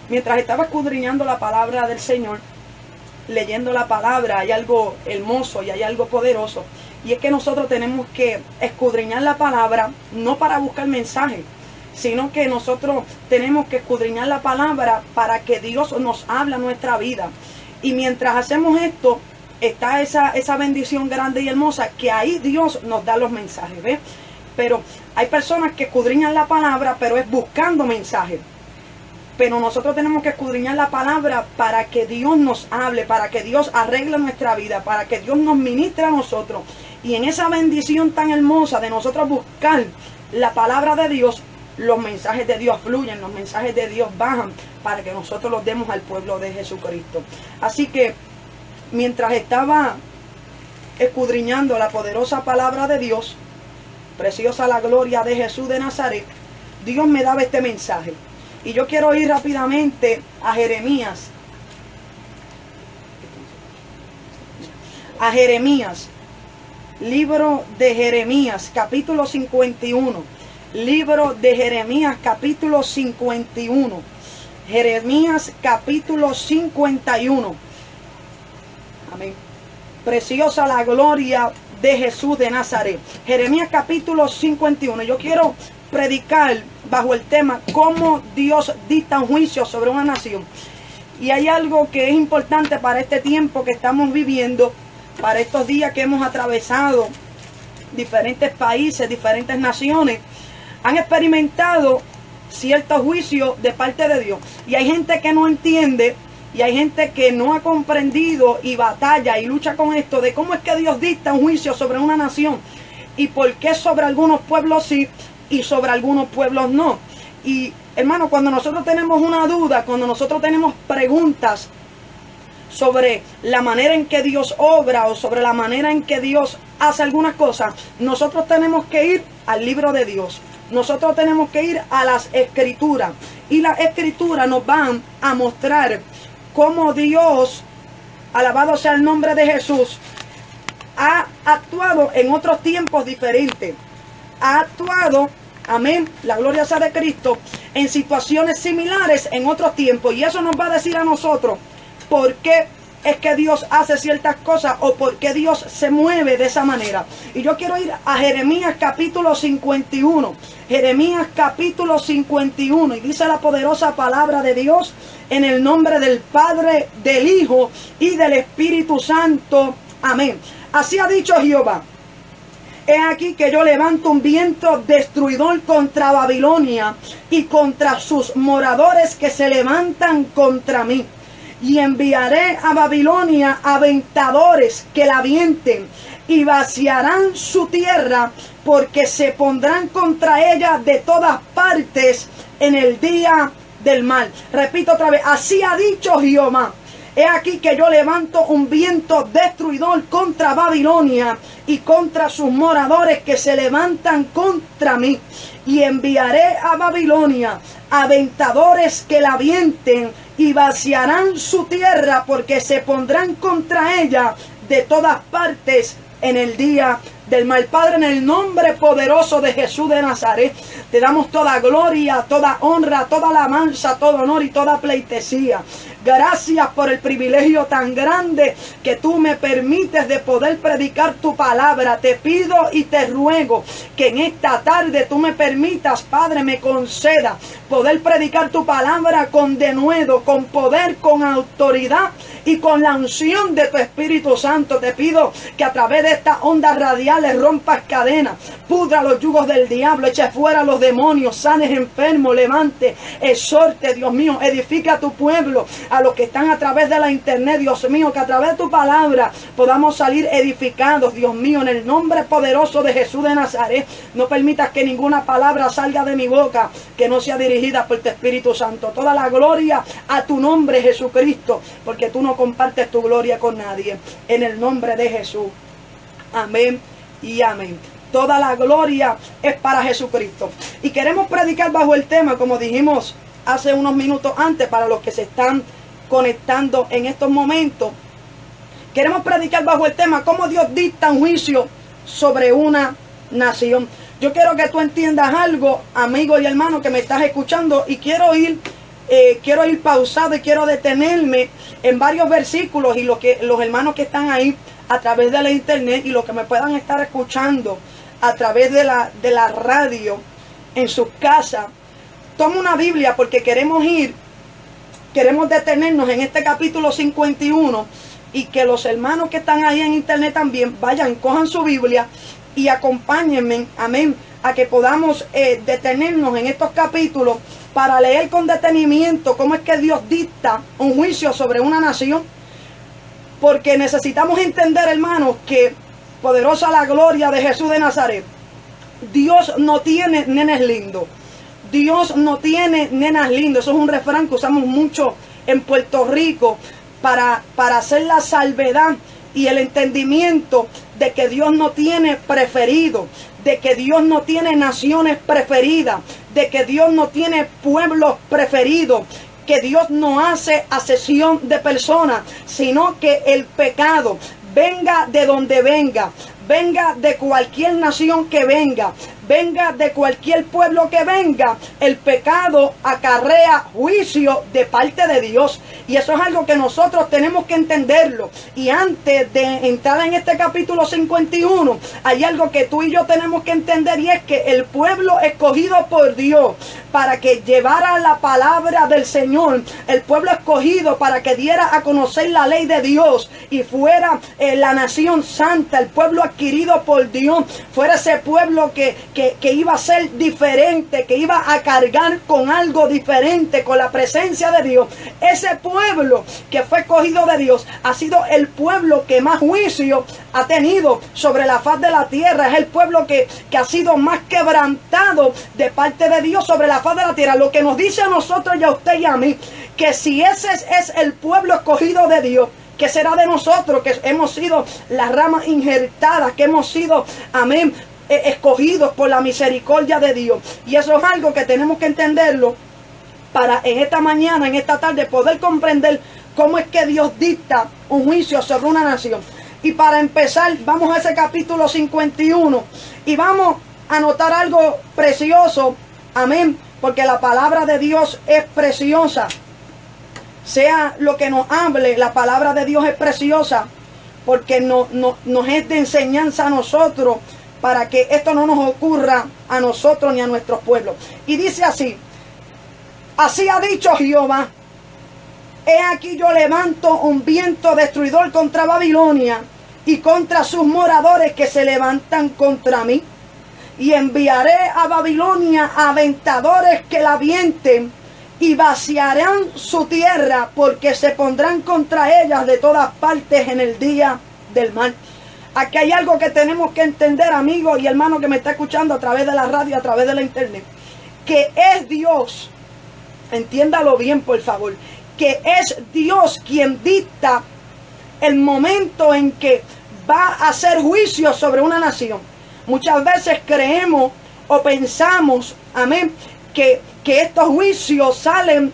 mientras estaba escudriñando la palabra del Señor, leyendo la palabra, hay algo hermoso y hay algo poderoso. Y es que nosotros tenemos que escudriñar la palabra, no para buscar mensajes, sino que nosotros tenemos que escudriñar la palabra para que Dios nos hable a nuestra vida. Y mientras hacemos esto, está esa bendición grande y hermosa, que ahí Dios nos da los mensajes, ¿ves? Pero hay personas que escudriñan la palabra, pero es buscando mensajes. Pero nosotros tenemos que escudriñar la palabra para que Dios nos hable, para que Dios arregle nuestra vida, para que Dios nos ministre a nosotros. Y en esa bendición tan hermosa de nosotros buscar la palabra de Dios, los mensajes de Dios fluyen, los mensajes de Dios bajan, para que nosotros los demos al pueblo de Jesucristo. Así que mientras estaba escudriñando la poderosa palabra de Dios, preciosa la gloria de Jesús de Nazaret, Dios me daba este mensaje. Y yo quiero ir rápidamente a Jeremías. A Jeremías. Libro de Jeremías, capítulo 51. Libro de Jeremías, capítulo 51. Jeremías, capítulo 51. Amén. Preciosa la gloria de Jesús de Nazaret. Jeremías, capítulo 51. Yo quiero predicar bajo el tema cómo Dios dicta un juicio sobre una nación. Y hay algo que es importante para este tiempo que estamos viviendo, para estos días que hemos atravesado. Diferentes países, diferentes naciones han experimentado ciertos juicios de parte de Dios. Y hay gente que no entiende, y hay gente que no ha comprendido y batalla y lucha con esto de cómo es que Dios dicta un juicio sobre una nación y por qué sobre algunos pueblos sí y sobre algunos pueblos no. Y hermano, cuando nosotros tenemos una duda, cuando nosotros tenemos preguntas sobre la manera en que Dios obra o sobre la manera en que Dios hace algunas cosas, nosotros tenemos que ir al libro de Dios. Nosotros tenemos que ir a las escrituras. Y las escrituras nos van a mostrar cómo Dios, alabado sea el nombre de Jesús, ha actuado en otros tiempos diferentes. Ha actuado, amén, la gloria sea de Cristo, en situaciones similares en otros tiempos. Y eso nos va a decir a nosotros por qué es que Dios hace ciertas cosas o por qué Dios se mueve de esa manera. Y yo quiero ir a Jeremías capítulo 51. Jeremías capítulo 51. Y dice la poderosa palabra de Dios en el nombre del Padre, del Hijo y del Espíritu Santo. Amén. Así ha dicho Jehová. He aquí que yo levanto un viento destruidor contra Babilonia y contra sus moradores que se levantan contra mí. Y enviaré a Babilonia aventadores que la avienten y vaciarán su tierra, porque se pondrán contra ella de todas partes en el día del mal. Repito otra vez, así ha dicho Jehová. He aquí que yo levanto un viento destruidor contra Babilonia y contra sus moradores que se levantan contra mí. Y enviaré a Babilonia aventadores que la avienten y vaciarán su tierra, porque se pondrán contra ella de todas partes en el día del mal. Padre, en el nombre poderoso de Jesús de Nazaret, te damos toda gloria, toda honra, toda alabanza, todo honor y toda pleitesía. Gracias por el privilegio tan grande que tú me permites de poder predicar tu palabra. Te pido y te ruego que en esta tarde tú me permitas, Padre, me conceda poder predicar tu palabra con denuedo, con poder, con autoridad y con la unción de tu Espíritu Santo. Te pido que a través de estas ondas radiales rompas cadenas, pudra los yugos del diablo, eche fuera los demonios, sanes enfermos, levante, exhorte, Dios mío, edifica a tu pueblo, a los que están a través de la internet, Dios mío, que a través de tu palabra podamos salir edificados, Dios mío, en el nombre poderoso de Jesús de Nazaret. No permitas que ninguna palabra salga de mi boca que no sea dirigida por tu Espíritu Santo. Toda la gloria a tu nombre, Jesucristo, porque tú no compartes tu gloria con nadie. En el nombre de Jesús. Amén y amén. Toda la gloria es para Jesucristo. Y queremos predicar bajo el tema, como dijimos hace unos minutos antes, para los que se están conectando en estos momentos. Queremos predicar bajo el tema cómo Dios dicta un juicio sobre una nación. Yo quiero que tú entiendas algo, amigo y hermano que me estás escuchando, y quiero ir quiero ir pausado y quiero detenerme en varios versículos, y los hermanos que están ahí a través de la internet y los que me puedan estar escuchando a través de la radio en sus casas, toma una Biblia, porque queremos detenernos en este capítulo 51, y que los hermanos que están ahí en internet también vayan, cojan su Biblia y acompáñenme, amén, a que podamos detenernos en estos capítulos para leer con detenimiento cómo es que Dios dicta un juicio sobre una nación. Porque necesitamos entender, hermanos, que poderosa la gloria de Jesús de Nazaret, Dios no tiene nenes lindos. Dios no tiene nenas lindas. Eso es un refrán que usamos mucho en Puerto Rico para hacer la salvedad y el entendimiento de que Dios no tiene preferido, de que Dios no tiene naciones preferidas, de que Dios no tiene pueblos preferidos, que Dios no hace acepción de personas, sino que el pecado, venga de donde venga, venga de cualquier nación que venga, venga de cualquier pueblo que venga, el pecado acarrea juicio de parte de Dios. Y eso es algo que nosotros tenemos que entenderlo. Y antes de entrar en este capítulo 51, hay algo que tú y yo tenemos que entender, y es que el pueblo escogido por Dios para que llevara la palabra del Señor, el pueblo escogido para que diera a conocer la ley de Dios y fuera la nación santa, el pueblo adquirido por Dios, fuera ese pueblo que iba a ser diferente, que iba a cargar con algo diferente, con la presencia de Dios. Ese pueblo que fue escogido de Dios ha sido el pueblo que más juicio ha tenido sobre la faz de la tierra. Es el pueblo que ha sido más quebrantado de parte de Dios sobre la faz de la tierra. Lo que nos dice a nosotros y a usted y a mí, que si ese es el pueblo escogido de Dios, ¿qué será de nosotros que hemos sido las ramas injertadas, que hemos sido, amén, escogidos por la misericordia de Dios? Y eso es algo que tenemos que entenderlo para en esta mañana, en esta tarde, poder comprender cómo es que Dios dicta un juicio sobre una nación. Y para empezar, vamos a ese capítulo 51 y vamos a notar algo precioso, amén, porque la palabra de Dios es preciosa. Sea lo que nos hable, la palabra de Dios es preciosa, porque nos es de enseñanza a nosotros, para que esto no nos ocurra a nosotros ni a nuestros pueblos. Y dice así: así ha dicho Jehová, he aquí yo levanto un viento destruidor contra Babilonia y contra sus moradores que se levantan contra mí, y enviaré a Babilonia aventadores que la avienten y vaciarán su tierra, porque se pondrán contra ellas de todas partes en el día del mal. Aquí hay algo que tenemos que entender, amigo y hermano que me está escuchando a través de la radio, a través de la internet, que es Dios, entiéndalo bien por favor, que es Dios quien dicta el momento en que va a hacer juicio sobre una nación. Muchas veces creemos o pensamos, amén, que estos juicios salen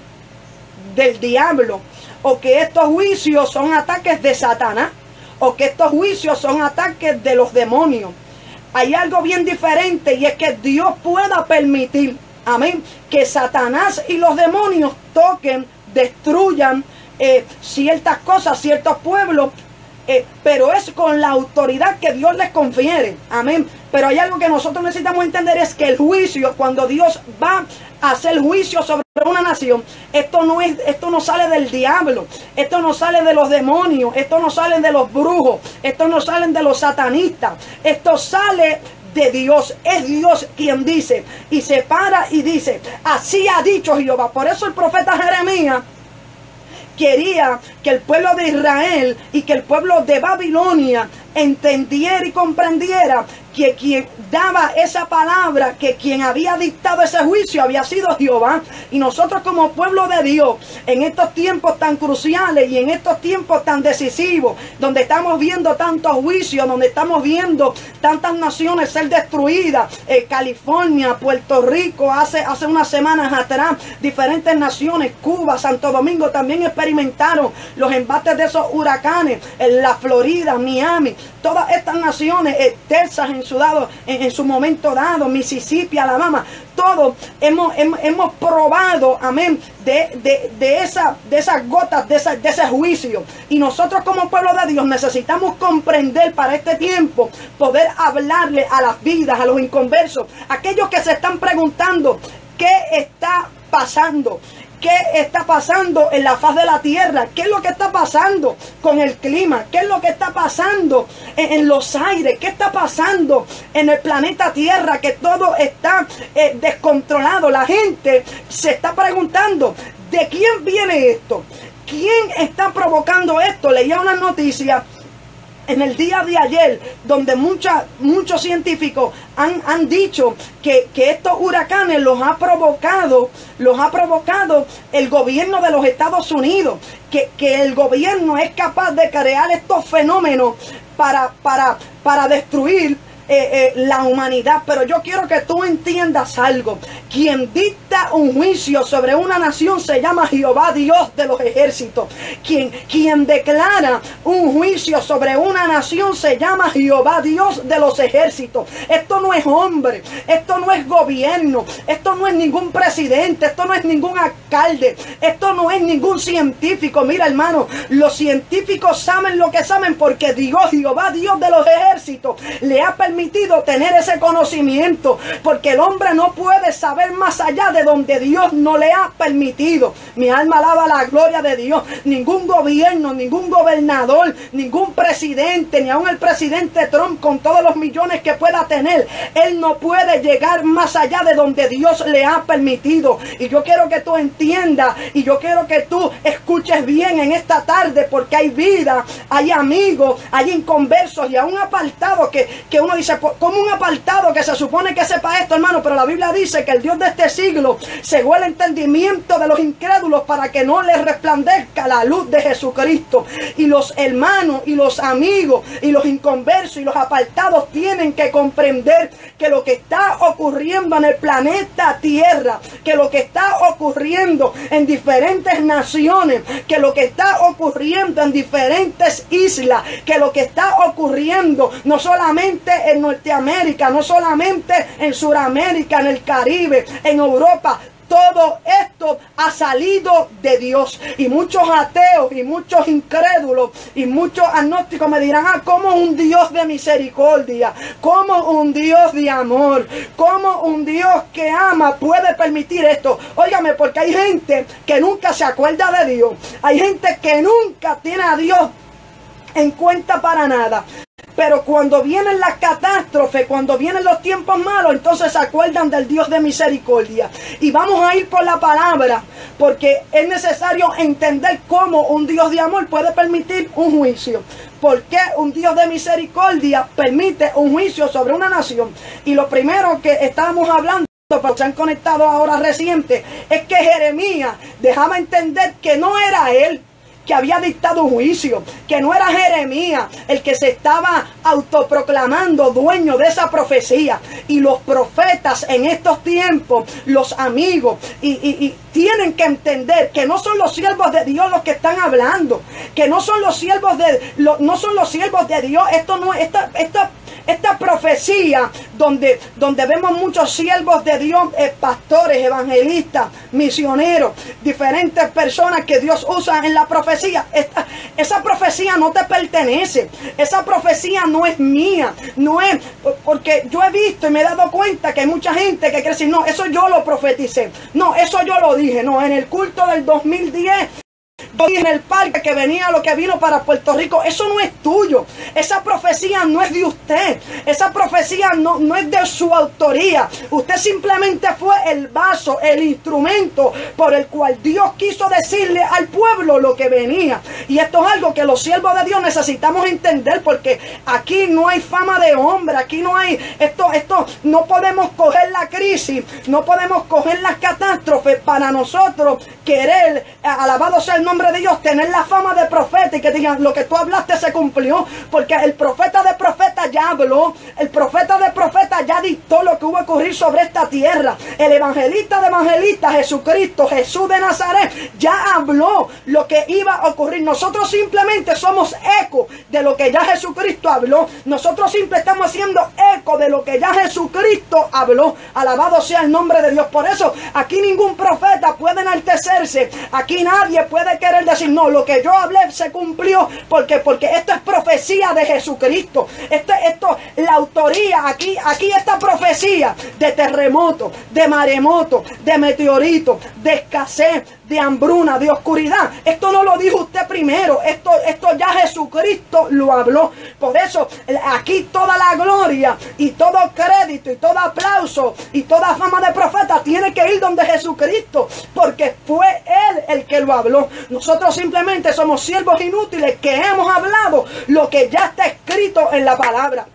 del diablo, o que estos juicios son ataques de Satanás, o que estos juicios son ataques de los demonios. Hay algo bien diferente, y es que Dios pueda permitir, amén, que Satanás y los demonios toquen, destruyan ciertas cosas, ciertos pueblos, pero es con la autoridad que Dios les confiere, amén. Pero hay algo que nosotros necesitamos entender, es que el juicio, cuando Dios va a hacer juicio sobre una nación, esto no sale del diablo, esto no sale de los demonios, esto no sale de los brujos, esto no sale de los satanistas, esto sale de Dios. Es Dios quien dice, y se para y dice: así ha dicho Jehová. Por eso el profeta Jeremías quería que el pueblo de Israel y que el pueblo de Babilonia entendiera y comprendiera que quien daba esa palabra, que quien había dictado ese juicio había sido Jehová. Y nosotros como pueblo de Dios, en estos tiempos tan cruciales y en estos tiempos tan decisivos, donde estamos viendo tantos juicios, donde estamos viendo tantas naciones ser destruidas, California, Puerto Rico, hace unas semanas atrás, diferentes naciones, Cuba, Santo Domingo, también experimentaron los embates de esos huracanes, en la Florida, Miami, todas estas naciones, Texas, en en su momento dado, Mississippi, Alabama, todos hemos probado, amén, de esas gotas, de ese juicio. Y nosotros como pueblo de Dios necesitamos comprender para este tiempo, poder hablarle a las vidas, a los inconversos, aquellos que se están preguntando qué está pasando. ¿Qué está pasando en la faz de la tierra? ¿Qué es lo que está pasando con el clima? ¿Qué es lo que está pasando en los aires? ¿Qué está pasando en el planeta Tierra? Que todo está descontrolado. La gente se está preguntando, ¿de quién viene esto? ¿Quién está provocando esto? Leía una noticia en el día de ayer, donde muchos científicos han dicho que estos huracanes los ha provocado el gobierno de los Estados Unidos, que el gobierno es capaz de crear estos fenómenos para destruir la humanidad. Pero yo quiero que tú entiendas algo. Quien dicta un juicio sobre una nación se llama Jehová, Dios de los ejércitos. Quien declara un juicio sobre una nación se llama Jehová, Dios de los ejércitos. Esto no es hombre, esto no es gobierno, esto no es ningún presidente, esto no es ningún alcalde, esto no es ningún científico. Mira, hermano, los científicos saben lo que saben porque Dios, Jehová, Dios de los ejércitos, le ha permitido tener ese conocimiento, porque el hombre no puede saber más allá de donde Dios no le ha permitido. Mi alma alaba la gloria de Dios. Ningún gobierno, ningún gobernador, ningún presidente, ni aun el presidente Trump, con todos los millones que pueda tener, él no puede llegar más allá de donde Dios le ha permitido. Y yo quiero que tú entiendas, y yo quiero que tú escuches bien en esta tarde, porque hay vida, hay amigos, hay inconversos y aún apartados que uno dice, como un apartado que se supone que sepa esto, hermano, pero la Biblia dice que el Dios de este siglo cegó el entendimiento de los incrédulos para que no les resplandezca la luz de Jesucristo. Y los hermanos y los amigos y los inconversos y los apartados tienen que comprender que lo que está ocurriendo en el planeta Tierra, que lo que está ocurriendo en diferentes naciones, que lo que está ocurriendo en diferentes islas, que lo que está ocurriendo no solamente en Norteamérica, no solamente en Sudamérica, en el Caribe, en Europa, todo esto ha salido de Dios. Y muchos ateos y muchos incrédulos y muchos agnósticos me dirán, ¿cómo un Dios de misericordia? ¿Cómo un Dios de amor? ¿Cómo un Dios que ama puede permitir esto? Óigame, porque hay gente que nunca se acuerda de Dios. Hay gente que nunca tiene a Dios en cuenta para nada. Pero cuando vienen las catástrofes, cuando vienen los tiempos malos, entonces se acuerdan del Dios de misericordia. Y vamos a ir por la palabra, porque es necesario entender cómo un Dios de amor puede permitir un juicio. ¿Por qué un Dios de misericordia permite un juicio sobre una nación? Y lo primero que estábamos hablando, pero se han conectado ahora reciente, es que Jeremías dejaba entender que no era él que había dictado un juicio, que no era Jeremías el que se estaba autoproclamando dueño de esa profecía. Y los profetas en estos tiempos, los amigos, y tienen que entender que no son los siervos de Dios los que están hablando, que no son los siervos de Dios. Esto no es esta profecía donde vemos muchos siervos de Dios, pastores, evangelistas, misioneros, diferentes personas que Dios usa en la profecía. Esa profecía no te pertenece. Esa profecía no es mía. No es, porque yo he visto y me he dado cuenta que hay mucha gente que quiere decir, no, eso yo lo profeticé. No, eso yo lo dije. No, en el culto del 2010... yo dije en el parque que venía lo que vino para Puerto Rico. Eso no es tuyo. Esa profecía no es de usted. Esa profecía no es de su autoría. Usted simplemente fue el vaso, el instrumento por el cual Dios quiso decirle al pueblo lo que venía. Y esto es algo que los siervos de Dios necesitamos entender, porque aquí no hay fama de hombre. Aquí no hay esto no podemos coger la crisis, no podemos coger las catástrofes para nosotros querer, alabado sea el nombre de Dios, tener la fama de profeta y que digan, lo que tú hablaste se cumplió, porque el profeta de profeta profeta ya habló, el profeta de profetas ya dictó lo que hubo a ocurrir sobre esta tierra. El evangelista de evangelistas, Jesucristo, Jesús de Nazaret, ya habló lo que iba a ocurrir. Nosotros simplemente somos eco de lo que ya Jesucristo habló. Nosotros siempre estamos haciendo eco de lo que ya Jesucristo habló. Alabado sea el nombre de Dios. Por eso aquí ningún profeta puede enaltecerse. Aquí nadie puede querer decir, no, lo que yo hablé se cumplió. Porque esto es profecía de Jesucristo. Esto, la autoría, aquí esta profecía de terremoto, de maremoto, de meteorito, de escasez, de hambruna, de oscuridad. Esto no lo dijo usted primero. Esto ya Jesucristo lo habló. Por eso aquí toda la gloria y todo crédito y todo aplauso y toda fama de profeta tiene que ir donde Jesucristo, porque fue Él el que lo habló. Nosotros simplemente somos siervos inútiles que hemos hablado lo que ya está escrito en la palabra.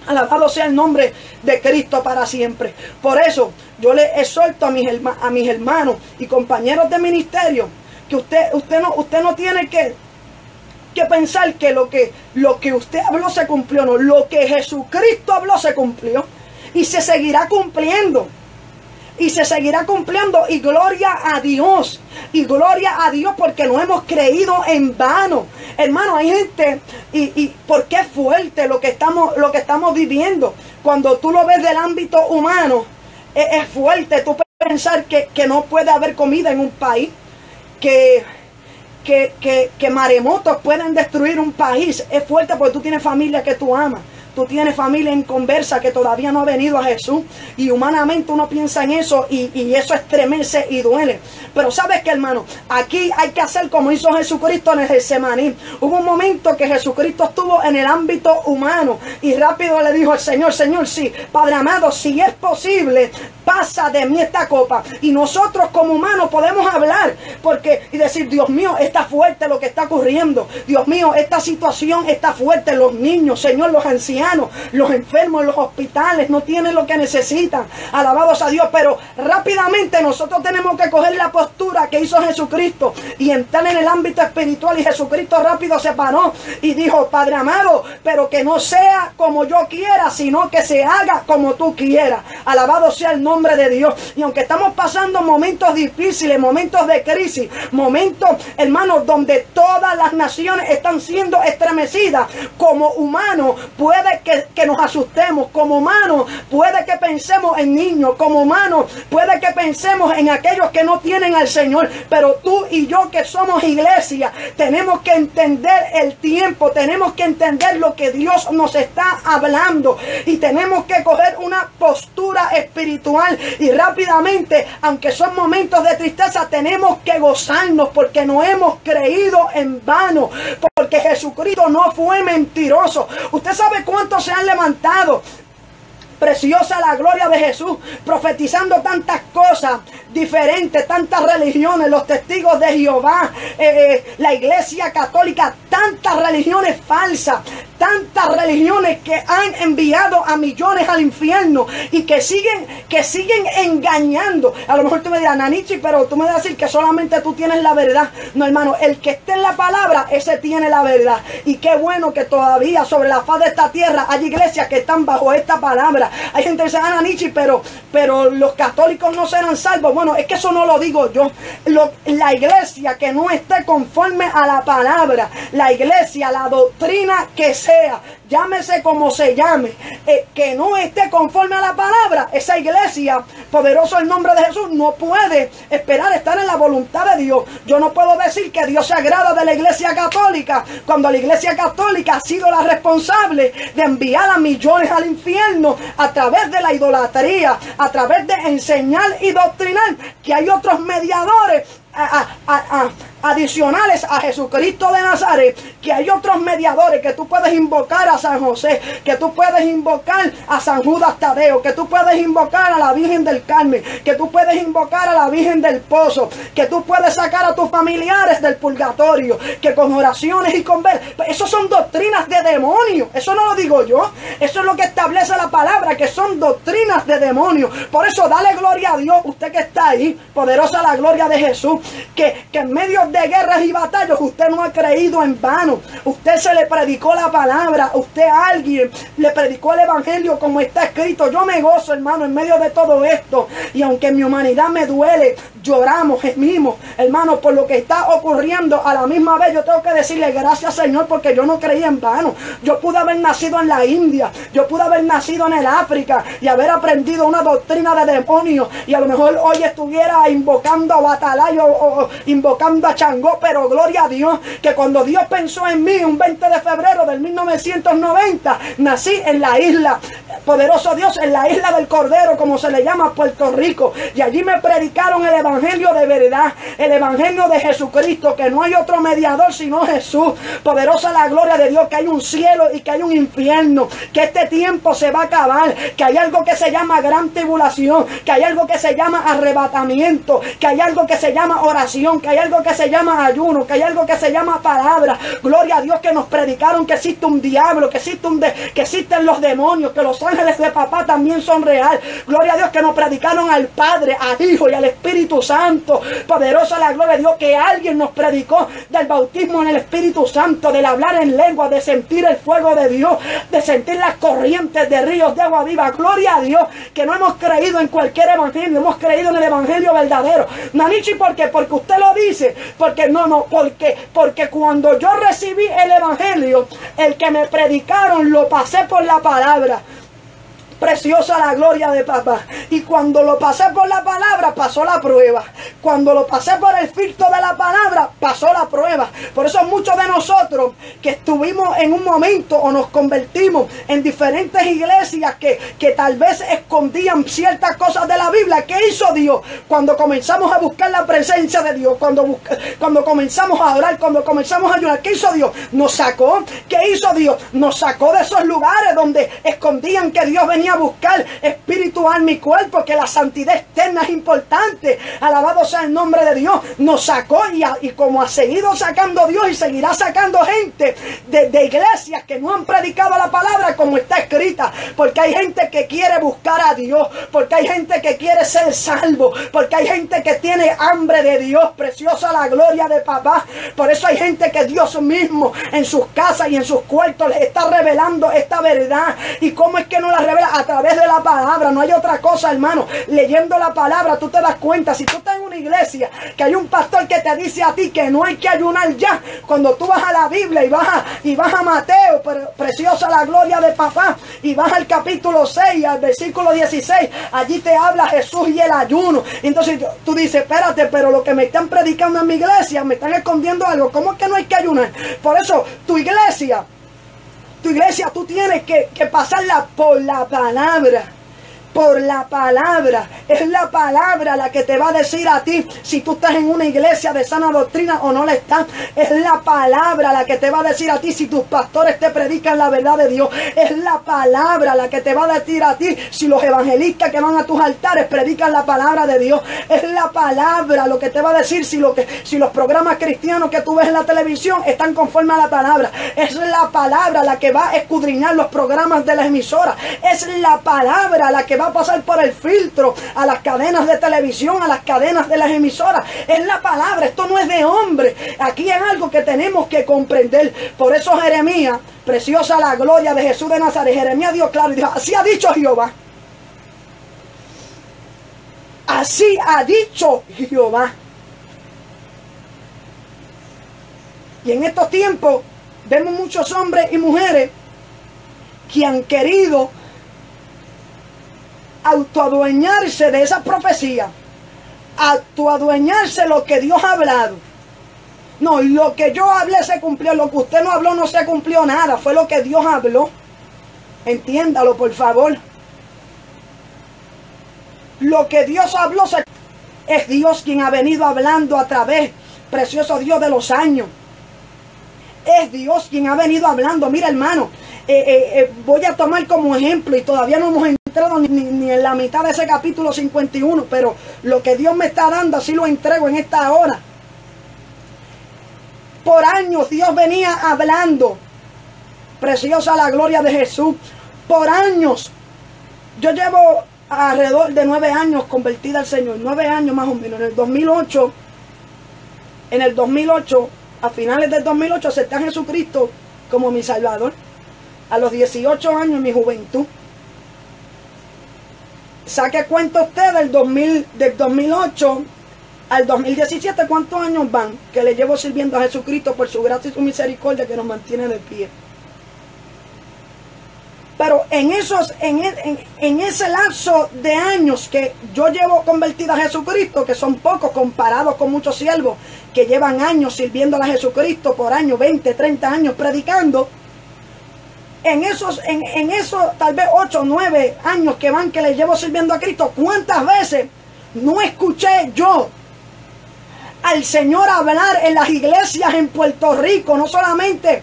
Alabado sea el nombre de Cristo para siempre. Por eso yo le exhorto a mis hermanos y compañeros de ministerio que usted no tiene que pensar que lo que usted habló se cumplió. No, lo que Jesucristo habló se cumplió y se seguirá cumpliendo. Y se seguirá cumpliendo, y gloria a Dios. Y gloria a Dios porque no hemos creído en vano. Hermano, hay gente, y porque es fuerte lo que estamos viviendo. Cuando tú lo ves del ámbito humano, es fuerte tú pensar que no puede haber comida en un país, que maremotos pueden destruir un país. Es fuerte porque tú tienes familia que tú amas. Tú tienes familia en conversa que todavía no ha venido a Jesús. Y humanamente uno piensa en eso y eso estremece y duele. Pero ¿sabes qué, hermano? Aquí hay que hacer como hizo Jesucristo en el Getsemaní. Hubo un momento que Jesucristo estuvo en el ámbito humano y rápido le dijo al Señor, Señor, sí, Padre amado, si es posible, pasa de mí esta copa. Y nosotros como humanos podemos hablar y decir, Dios mío, está fuerte lo que está ocurriendo. Dios mío, esta situación está fuerte. Los niños, Señor, los ancianos, los enfermos en los hospitales no tienen lo que necesitan. Alabados a Dios. Pero rápidamente nosotros tenemos que coger la postura que hizo Jesucristo y entrar en el ámbito espiritual. Y Jesucristo rápido se paró y dijo, Padre amado, pero que no sea como yo quiera, sino que se haga como tú quieras. Alabado sea el nombre de Dios. Y aunque estamos pasando momentos difíciles, momentos de crisis, momentos, hermanos, donde todas las naciones están siendo estremecidas, como humanos puede que nos asustemos, como humanos puede que pensemos en niños, como humanos puede que pensemos en aquellos que no tienen al Señor, pero tú y yo que somos iglesia tenemos que entender el tiempo, tenemos que entender lo que Dios nos está hablando y tenemos que coger una postura espiritual y rápidamente, aunque son momentos de tristeza, tenemos que gozarnos porque no hemos creído en vano, porque Jesucristo no fue mentiroso. Usted sabe cuántos se han levantado. Preciosa la gloria de Jesús, profetizando tantas cosas diferentes, tantas religiones, los testigos de Jehová, la iglesia católica, tantas religiones falsas, tantas religiones que han enviado a millones al infierno y que siguen engañando. A lo mejor tú me dirás, Nanichi, pero tú me vas a decir que solamente tú tienes la verdad. No, hermano, el que esté en la palabra, ese tiene la verdad. Y qué bueno que todavía sobre la faz de esta tierra hay iglesias que están bajo esta palabra. Hay gente que dice, Nanichi, pero los católicos no serán salvos. Bueno, es que eso no lo digo yo. La iglesia que no esté conforme a la palabra, la iglesia, la doctrina que sea, llámese como se llame, que no esté conforme a la palabra, esa iglesia, poderoso el nombre de Jesús, no puede esperar estar en la voluntad de Dios. Yo no puedo decir que Dios se agrada de la iglesia católica cuando la iglesia católica ha sido la responsable de enviar a millones al infierno a través de la idolatría, a través de enseñar y doctrinar que hay otros mediadores adicionales a Jesucristo de Nazaret, que hay otros mediadores, que tú puedes invocar a San José, que tú puedes invocar a San Judas Tadeo, que tú puedes invocar a la Virgen del Carmen, que tú puedes invocar a la Virgen del Pozo, que tú puedes sacar a tus familiares del purgatorio, que con oraciones y con ver, eso son doctrinas de demonios. Eso no lo digo yo, eso es lo que establece la palabra, que son doctrinas de demonios. Por eso dale gloria a Dios, usted que está ahí, poderosa la gloria de Jesús, que en medio de guerras y batallas, usted no ha creído en vano. Usted se le predicó la palabra, usted a alguien le predicó el evangelio como está escrito. Yo me gozo, hermano, en medio de todo esto. Y aunque mi humanidad me duele, lloramos, gemimos, hermano, por lo que está ocurriendo. A la misma vez yo tengo que decirle gracias, Señor, porque yo no creí en vano. Yo pude haber nacido en la India, yo pude haber nacido en el África y haber aprendido una doctrina de demonios, y a lo mejor hoy estuviera invocando a Batalayo o invocando a Changó, pero gloria a Dios que cuando Dios pensó en mí un 20 de febrero del 1990, nací en la isla, poderoso Dios, en la isla del Cordero, como se le llama, Puerto Rico, y allí me predicaron el evangelio de verdad, el evangelio de Jesucristo, que no hay otro mediador sino Jesús. Poderosa la gloria de Dios, que hay un cielo y que hay un infierno, que este tiempo se va a acabar, que hay algo que se llama gran tribulación, que hay algo que se llama arrebatamiento, que hay algo que se llama oración, que hay algo que se llama ayuno, que hay algo que se llama palabra. Gloria a Dios que nos predicaron que existe un diablo, que existen los demonios, que los ángeles de papá también son real. Gloria a Dios que nos predicaron al Padre, al Hijo y al Espíritu Santo. Poderosa la gloria de Dios que alguien nos predicó del bautismo en el Espíritu Santo, del hablar en lengua, de sentir el fuego de Dios, de sentir las corrientes de ríos de agua viva. Gloria a Dios que no hemos creído en cualquier evangelio, hemos creído en el evangelio verdadero. Nanichi, ¿por qué? Porque usted lo dice, porque cuando yo recibí el evangelio, el que me predicaron lo pasé por la palabra. Preciosa la gloria de papá. Y cuando lo pasé por la palabra, pasó la prueba. Cuando lo pasé por el filtro de la palabra, pasó la prueba. Por eso muchos de nosotros que estuvimos en un momento o nos convertimos en diferentes iglesias que tal vez escondían ciertas cosas de la Biblia. ¿Qué hizo Dios? Cuando comenzamos a buscar la presencia de Dios, cuando comenzamos a orar, cuando comenzamos a ayunar, ¿qué hizo Dios? Nos sacó. ¿Qué hizo Dios? Nos sacó de esos lugares donde escondían que Dios venía a buscar espíritu, alma y cuerpo, que la santidad externa es importante. Alabado sea el nombre de Dios. Nos sacó y como ha seguido sacando Dios y seguirá sacando gente de iglesias que no han predicado la palabra como está escrita, porque hay gente que quiere buscar a Dios, porque hay gente que quiere ser salvo, porque hay gente que tiene hambre de Dios. Preciosa la gloria de papá. Por eso hay gente que Dios mismo en sus casas y en sus cuartos les está revelando esta verdad. ¿Y cómo es que no la revela? A través de la palabra. No hay otra cosa, hermano. Leyendo la palabra tú te das cuenta. Si tú estás en una iglesia que hay un pastor que te dice a ti que no hay que ayunar ya, cuando tú vas a la Biblia y vas a Mateo, preciosa la gloria de papá, y vas al capítulo 6, al versículo 16, allí te habla Jesús y el ayuno. Entonces tú dices, espérate, pero lo que me están predicando en mi iglesia, me están escondiendo algo. ¿Cómo es que no hay que ayunar? Por eso tu iglesia, tú tienes que pasarla por la palabra. Por la palabra. Es la palabra la que te va a decir a ti si tú estás en una iglesia de sana doctrina o no la estás. Es la palabra la que te va a decir a ti si tus pastores te predican la verdad de Dios. Es la palabra la que te va a decir a ti si los evangelistas que van a tus altares predican la palabra de Dios. Es la palabra lo que te va a decir si los programas cristianos que tú ves en la televisión están conforme a la palabra. Es la palabra la que va a escudriñar los programas de las emisoras. Es la palabra la que va a pasar por el filtro a las cadenas de televisión, a las cadenas de las emisoras. Es la palabra. Esto no es de hombre. Aquí es algo que tenemos que comprender. Por eso Jeremías, preciosa la gloria de Jesús de Nazaret, Jeremías dio claro y dijo, así ha dicho Jehová. Así ha dicho Jehová. Y en estos tiempos vemos muchos hombres y mujeres que han querido autoadueñarse de esa profecía, autoadueñarse lo que Dios ha hablado. No, lo que yo hablé se cumplió, lo que usted no habló no se cumplió nada, fue lo que Dios habló. Entiéndalo, por favor. Lo que Dios habló es Dios quien ha venido hablando a través, precioso Dios, de los años. Es Dios quien ha venido hablando. Mira, hermano, voy a tomar como ejemplo, y todavía no hemos entrado ni en la mitad de ese capítulo 51, pero lo que Dios me está dando, así lo entrego en esta hora. Por años Dios venía hablando. Preciosa la gloria de Jesús. Por años. Yo llevo alrededor de 9 años convertida al Señor. 9 años más o menos. En el 2008 en el 2008, a finales del 2008, acepté a Jesucristo como mi Salvador. A los 18 años, en mi juventud. Saque cuenta usted del 2008 al 2017, ¿cuántos años van? Que le llevo sirviendo a Jesucristo por su gracia y su misericordia que nos mantiene de pie. Pero en ese lapso de años que yo llevo convertido a Jesucristo, que son pocos comparados con muchos siervos que llevan años sirviendo a Jesucristo por años, 20, 30 años predicando, en esos tal vez 8 o 9 años que van que le llevo sirviendo a Cristo, ¿cuántas veces no escuché yo al Señor hablar en las iglesias en Puerto Rico? No solamente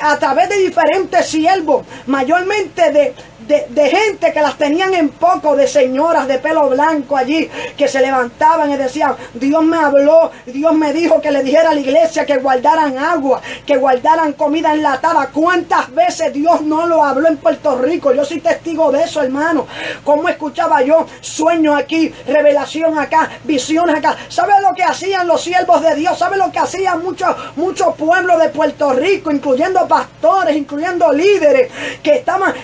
a través de diferentes siervos, mayormente de gente que las tenían en poco, de señoras de pelo blanco allí, que se levantaban y decían: Dios me habló, Dios me dijo que le dijera a la iglesia que guardaran agua, que guardaran comida enlatada. ¿Cuántas veces Dios no lo habló en Puerto Rico? Yo soy testigo de eso, hermano. Cómo escuchaba yo sueños aquí, revelación acá, visiones acá. ¿Sabe lo que hacían los siervos de Dios? ¿Sabe lo que hacían muchos pueblos de Puerto Rico, incluyendo pastores, incluyendo líderes, que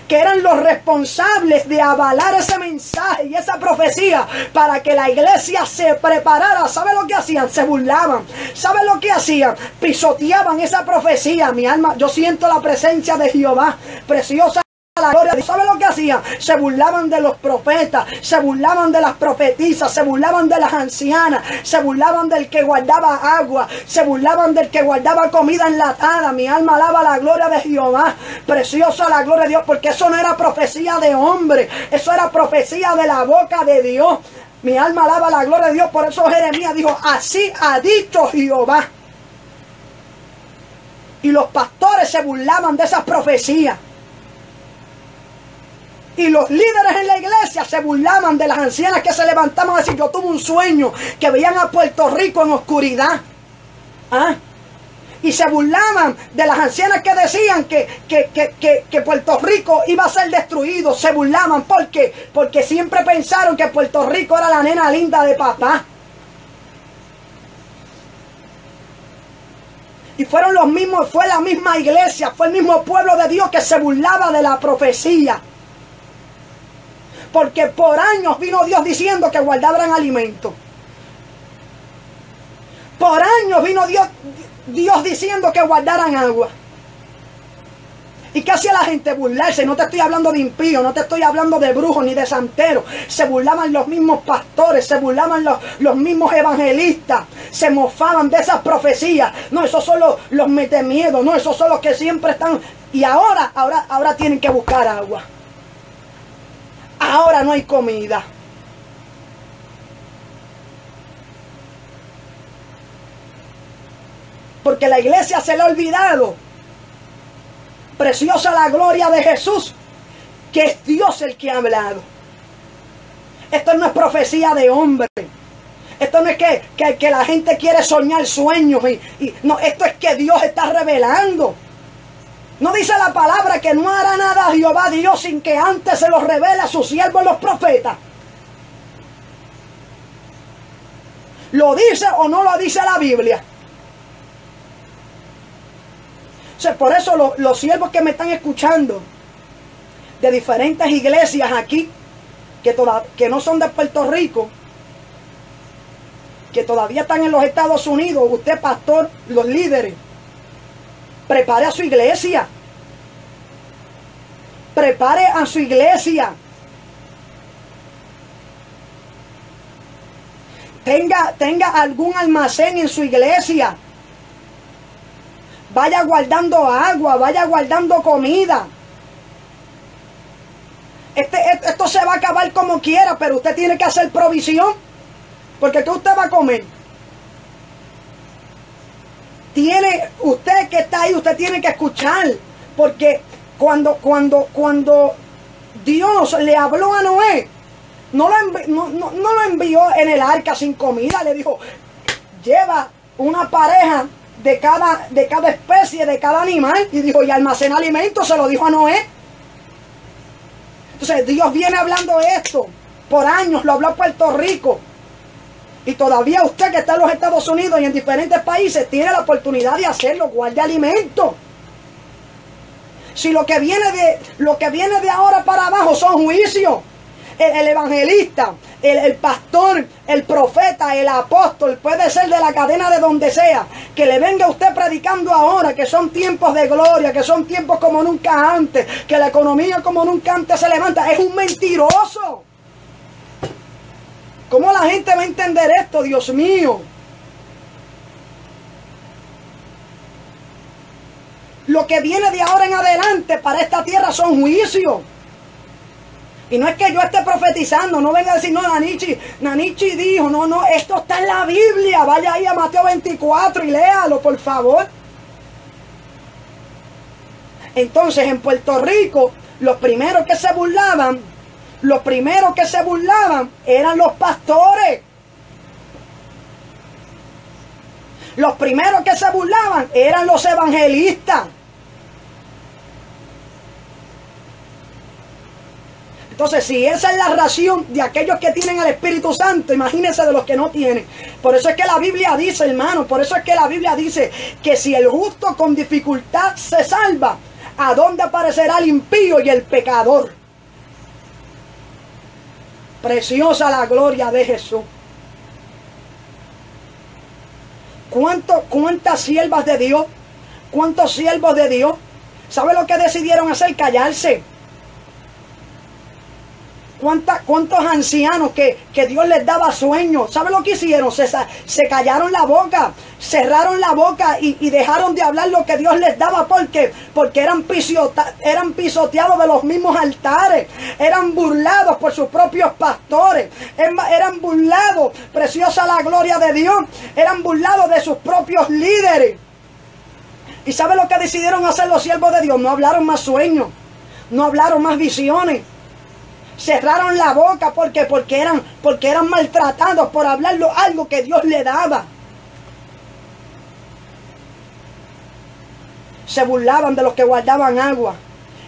eran los responsables de avalar ese mensaje y esa profecía para que la iglesia se preparara? ¿Sabe lo que hacían? Se burlaban. ¿Sabe lo que hacían? Pisoteaban esa profecía. Mi alma, yo siento la presencia de Jehová, preciosa la gloria de Dios. ¿Sabe lo que hacían? Se burlaban de los profetas, se burlaban de las profetisas, se burlaban de las ancianas, se burlaban del que guardaba agua, se burlaban del que guardaba comida enlatada. Mi alma alaba la gloria de Jehová, preciosa la gloria de Dios, porque eso no era profecía de hombre, eso era profecía de la boca de Dios. Mi alma alaba la gloria de Dios. Por eso Jeremías dijo: así ha dicho Jehová. Y los pastores se burlaban de esas profecías. Y los líderes en la iglesia se burlaban de las ancianas que se levantaban a decir: yo tuve un sueño, que veían a Puerto Rico en oscuridad. ¿Ah? Y se burlaban de las ancianas que decían que Puerto Rico iba a ser destruido. Se burlaban. ¿Por qué? Porque siempre pensaron que Puerto Rico era la nena linda de papá. Y fue la misma iglesia, fue el mismo pueblo de Dios que se burlaba de la profecía. Porque por años vino Dios diciendo que guardaran alimento. Por años vino Dios diciendo que guardaran agua. ¿Y qué hacía la gente? Burlarse. No te estoy hablando de impíos, no te estoy hablando de brujos ni de santeros. Se burlaban los mismos pastores, se burlaban los mismos evangelistas. Se mofaban de esas profecías. No, esos son los metemiedos. No, esos son los que siempre están. Y ahora tienen que buscar agua. Ahora no hay comida. Porque la iglesia se le ha olvidado, preciosa la gloria de Jesús, que es Dios el que ha hablado. Esto no es profecía de hombre. Esto no es que la gente quiere soñar sueños. No, esto es que Dios está revelando. No dice la palabra que no hará nada Jehová Dios sin que antes se lo revele a sus siervos los profetas. ¿Lo dice o no lo dice la Biblia? O sea, por eso los siervos que me están escuchando de diferentes iglesias aquí, que no son de Puerto Rico, que todavía están en los Estados Unidos, usted pastor, los líderes, prepare a su iglesia. Prepare a su iglesia. Tenga algún almacén en su iglesia. Vaya guardando agua, vaya guardando comida. Esto se va a acabar como quiera, pero usted tiene que hacer provisión. Porque ¿qué usted va a comer? Usted que está ahí, usted tiene que escuchar. Porque cuando Dios le habló a Noé, no lo envió en el arca sin comida. Le dijo: lleva una pareja de cada especie, de cada animal. Y dijo: y almacena alimentos. Se lo dijo a Noé. Entonces Dios viene hablando esto por años. Lo habló a Puerto Rico. Y todavía usted que está en los Estados Unidos y en diferentes países tiene la oportunidad de hacerlo, guarde alimento. Si lo que viene de ahora para abajo son juicios, el evangelista, el pastor, el profeta, el apóstol, puede ser de la cadena de donde sea, que le venga usted predicando ahora que son tiempos de gloria, que son tiempos como nunca antes, que la economía como nunca antes se levanta, es un mentiroso. ¿Cómo la gente va a entender esto, Dios mío? Lo que viene de ahora en adelante para esta tierra son juicios. Y no es que yo esté profetizando, no venga a decir, no, Nanichi dijo, no, esto está en la Biblia. Vaya ahí a Mateo 24 y léalo, por favor. Entonces, en Puerto Rico, los primeros que se burlaban eran los pastores. Los primeros que se burlaban eran los evangelistas. Entonces, si esa es la ración de aquellos que tienen al Espíritu Santo, imagínense de los que no tienen. Por eso es que la Biblia dice, hermano, por eso es que la Biblia dice que si el justo con dificultad se salva, ¿a dónde aparecerá el impío y el pecador? Preciosa la gloria de Jesús. ¿Cuántas siervas de Dios? ¿Cuántos siervos de Dios? ¿Sabe lo que decidieron hacer? Callarse. ¿Cuántos ancianos que Dios les daba sueño? ¿Sabe lo que hicieron? Se callaron la boca, cerraron la boca y dejaron de hablar lo que Dios les daba. ¿Por qué? Porque eran pisoteados de los mismos altares, eran burlados por sus propios pastores, eran burlados, preciosa la gloria de Dios, eran burlados de sus propios líderes. ¿Y sabe lo que decidieron hacer los siervos de Dios? No hablaron más sueños, no hablaron más visiones. Cerraron la boca porque eran maltratados por hablarlo algo que Dios le daba. Se burlaban de los que guardaban agua.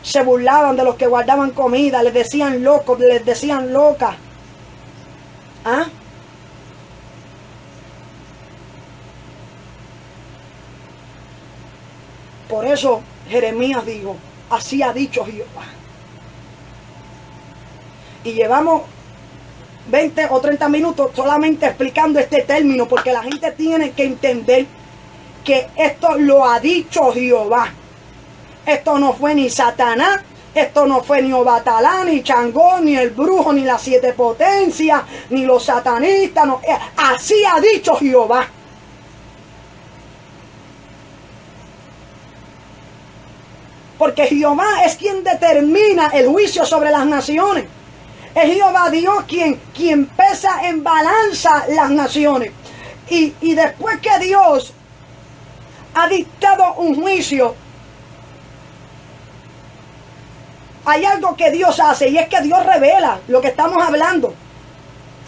Se burlaban de los que guardaban comida. Les decían locos, les decían locas. ¿Ah? Por eso Jeremías dijo, así ha dicho Jehová. Y llevamos 20 o 30 minutos solamente explicando este término, porque la gente tiene que entender que esto lo ha dicho Jehová. Esto no fue ni Satanás, esto no fue ni Obatalá, ni Changó, ni el brujo, ni las 7 potencias, ni los satanistas. No. Así ha dicho Jehová. Porque Jehová es quien determina el juicio sobre las naciones. Es Jehová Dios quien pesa en balanza las naciones. Y después que Dios ha dictado un juicio, hay algo que Dios hace, y es que Dios revela lo que estamos hablando.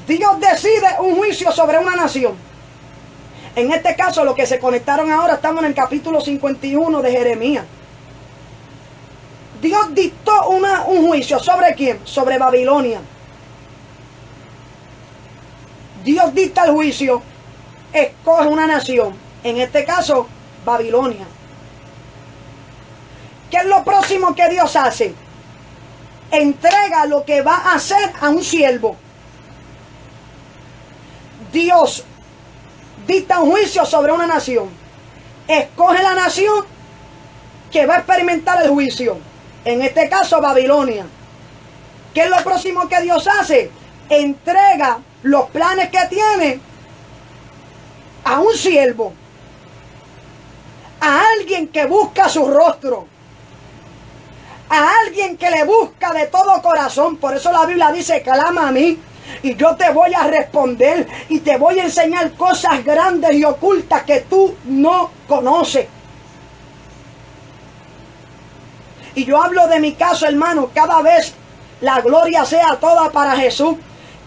Dios decide un juicio sobre una nación. En este caso, los que se conectaron ahora, estamos en el capítulo 51 de Jeremías. Dios dictó un juicio. ¿Sobre quién? Sobre Babilonia. Dios dicta el juicio, escoge una nación. En este caso, Babilonia. ¿Qué es lo próximo que Dios hace? Entrega lo que va a hacer a un siervo. Dios dicta un juicio sobre una nación. Escoge la nación que va a experimentar el juicio. En este caso, Babilonia. ¿Qué es lo próximo que Dios hace? Entrega los planes que tiene a un siervo, a alguien que busca su rostro, a alguien que le busca de todo corazón. Por eso la Biblia dice, clama a mí y yo te voy a responder y te voy a enseñar cosas grandes y ocultas que tú no conoces. Y yo hablo de mi caso, hermano, cada vez la gloria sea toda para Jesús.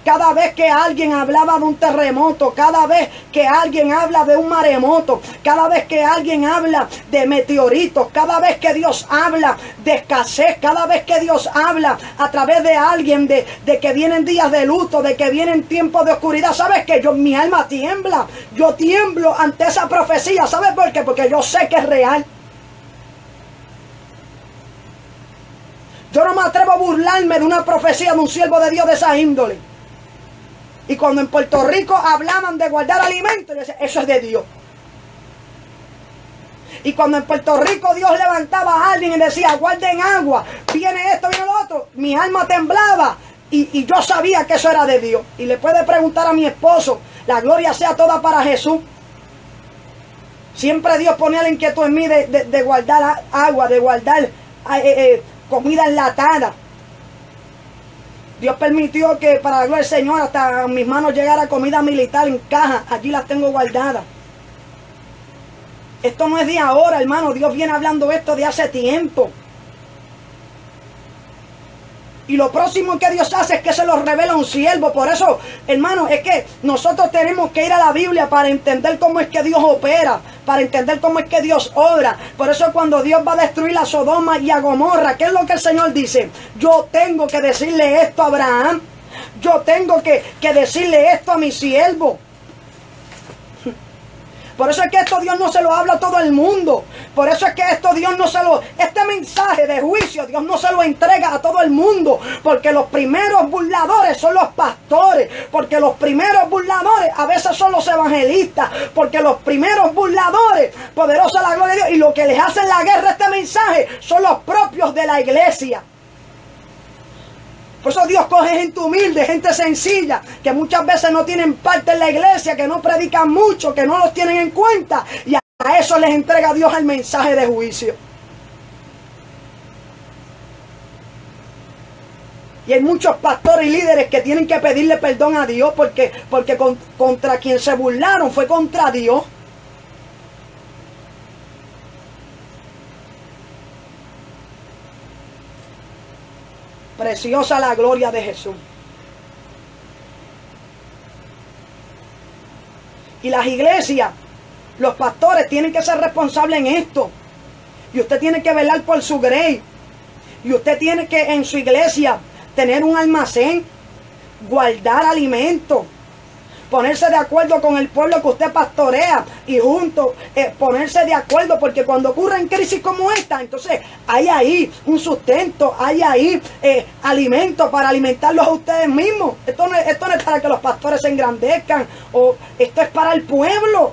cada vez que alguien hablaba de un terremoto, cada vez que alguien habla de un maremoto, cada vez que alguien habla de meteoritos, cada vez que Dios habla de escasez, cada vez que Dios habla a través de alguien de que vienen días de luto, de que vienen tiempos de oscuridad, ¿sabes qué? Mi alma tiembla, yo tiemblo ante esa profecía. ¿Sabes por qué? Porque yo sé que es real. Yo no me atrevo a burlarme de una profecía de un siervo de Dios de esa índole. Y cuando en Puerto Rico hablaban de guardar alimentos, yo decía, eso es de Dios. Y cuando en Puerto Rico Dios levantaba a alguien y decía, guarden agua, viene esto, viene lo otro, mi alma temblaba y yo sabía que eso era de Dios. Y le puede preguntar a mi esposo, la gloria sea toda para Jesús. Siempre Dios ponía la inquietud en mí de guardar agua, de guardar comida enlatada. Dios permitió que para la gloria del Señor hasta mis manos llegara comida militar en caja. Allí las tengo guardadas. Esto no es de ahora, hermano. Dios viene hablando esto de hace tiempo. Y lo próximo que Dios hace es que se lo revela a un siervo. Por eso, hermano, es que nosotros tenemos que ir a la Biblia para entender cómo es que Dios opera, para entender cómo es que Dios obra. Por eso cuando Dios va a destruir a Sodoma y a Gomorra, ¿qué es lo que el Señor dice? Yo tengo que decirle esto a Abraham. Yo tengo que decirle esto a mi siervo. Por eso es que esto Dios no se lo habla a todo el mundo. Por eso es que esto Dios no se lo... Este mensaje de juicio Dios no se lo entrega a todo el mundo. Porque los primeros burladores son los pastores. Porque los primeros burladores a veces son los evangelistas. Porque los primeros burladores, poderosa la gloria de Dios, y lo que les hacen la guerra a este mensaje son los propios de la iglesia. Por eso Dios coge gente humilde, gente sencilla, que muchas veces no tienen parte en la iglesia, que no predican mucho, que no los tienen en cuenta. Y a eso les entrega Dios el mensaje de juicio. Y hay muchos pastores y líderes que tienen que pedirle perdón a Dios porque contra quien se burlaron fue contra Dios. Preciosa la gloria de Jesús. Y las iglesias, los pastores tienen que ser responsables en esto. Y usted tiene que velar por su grey. Y usted tiene que en su iglesia tener un almacén, guardar alimentos, ponerse de acuerdo con el pueblo que usted pastorea y juntos ponerse de acuerdo, porque cuando ocurren crisis como esta, entonces hay ahí un sustento, hay ahí alimento para alimentarlos a ustedes mismos. Esto no es para que los pastores se engrandezcan, o esto es para el pueblo.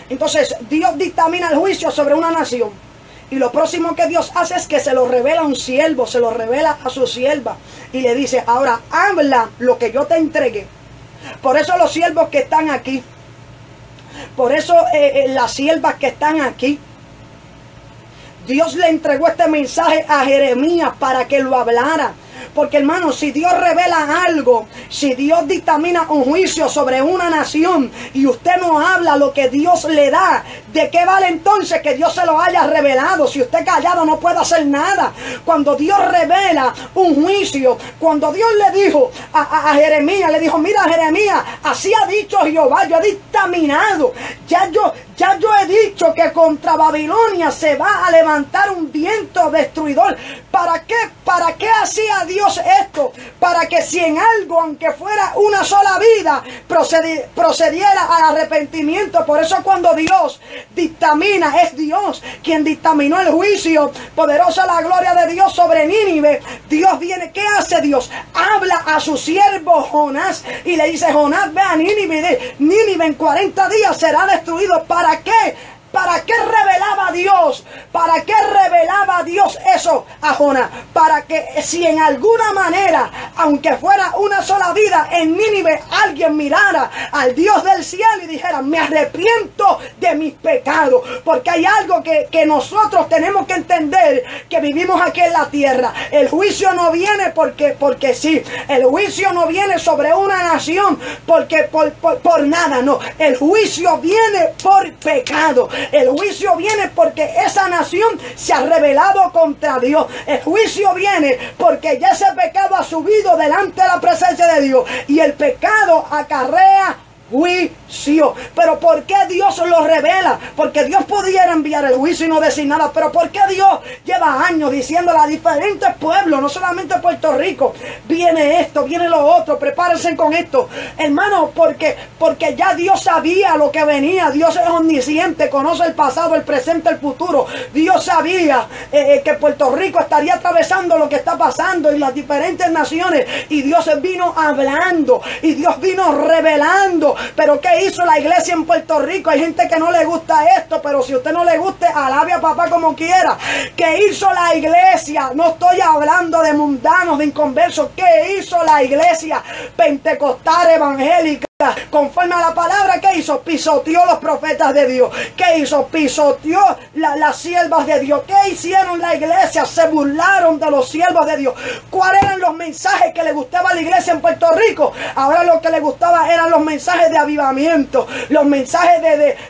Entonces Dios dictamina el juicio sobre una nación. Y lo próximo que Dios hace es que se lo revela a un siervo, se lo revela a su sierva. Y le dice, ahora habla lo que yo te entregué. Por eso los siervos que están aquí, por eso las siervas que están aquí, Dios le entregó este mensaje a Jeremías para que lo hablara. Porque hermano, si Dios revela algo, si Dios dictamina un juicio sobre una nación y usted no habla lo que Dios le da, ¿de qué vale entonces que Dios se lo haya revelado? Si usted callado no puede hacer nada. Cuando Dios revela un juicio, cuando Dios le dijo a Jeremías, le dijo, mira Jeremías, así ha dicho Jehová, yo he dictaminado, ya yo he dicho que contra Babilonia se va a levantar un viento destruidor. ¿Para qué? ¿Para qué hacía Dios esto? Para que si en algo, aunque fuera una sola vida, procediera al arrepentimiento. Por eso cuando Dios dictamina, es Dios quien dictaminó el juicio. Poderosa la gloria de Dios sobre Nínive. Dios viene, ¿qué hace Dios? Habla a su siervo Jonás y le dice, Jonás, ve a Nínive. Nínive en 40 días será destruido. ¿Para qué? ¿Para qué revelaba Dios? ¿Para qué revelaba Dios eso a Jonás? Para que si en alguna manera, aunque fuera una sola vida, en Nínive alguien mirara al Dios del cielo y dijera, me arrepiento de mis pecados. Porque hay algo que nosotros tenemos que entender, que vivimos aquí en la tierra. El juicio no viene porque sí. El juicio no viene sobre una nación por nada, no. El juicio viene por pecado. El juicio viene porque esa nación se ha rebelado contra Dios. El juicio viene porque ya ese pecado ha subido delante de la presencia de Dios. Y el pecado acarrea juicio. Pero ¿por qué Dios lo revela? Porque Dios pudiera enviar el juicio y no decir nada. Pero ¿por qué Dios lleva años diciéndole a diferentes pueblos, no solamente Puerto Rico, viene esto, viene lo otro, prepárense con esto? Hermano, porque ya Dios sabía lo que venía. Dios es omnisciente, conoce el pasado, el presente, el futuro. Dios sabía que Puerto Rico estaría atravesando lo que está pasando y las diferentes naciones. Y Dios vino hablando y Dios vino revelando. Pero ¿qué hizo la iglesia en Puerto Rico? Hay gente que no le gusta esto, pero si a usted no le guste, alabe a papá como quiera. ¿Qué hizo la iglesia? No estoy hablando de mundanos, de inconversos. ¿Qué hizo la iglesia pentecostal evangélica? Conforme a la palabra, ¿qué hizo? Pisoteó los profetas de Dios. ¿Qué hizo? Pisoteó las siervas de Dios. ¿Qué hicieron la iglesia? Se burlaron de los siervos de Dios. ¿Cuáles eran los mensajes que le gustaba a la iglesia en Puerto Rico? Ahora lo que le gustaba eran los mensajes de avivamiento, los mensajes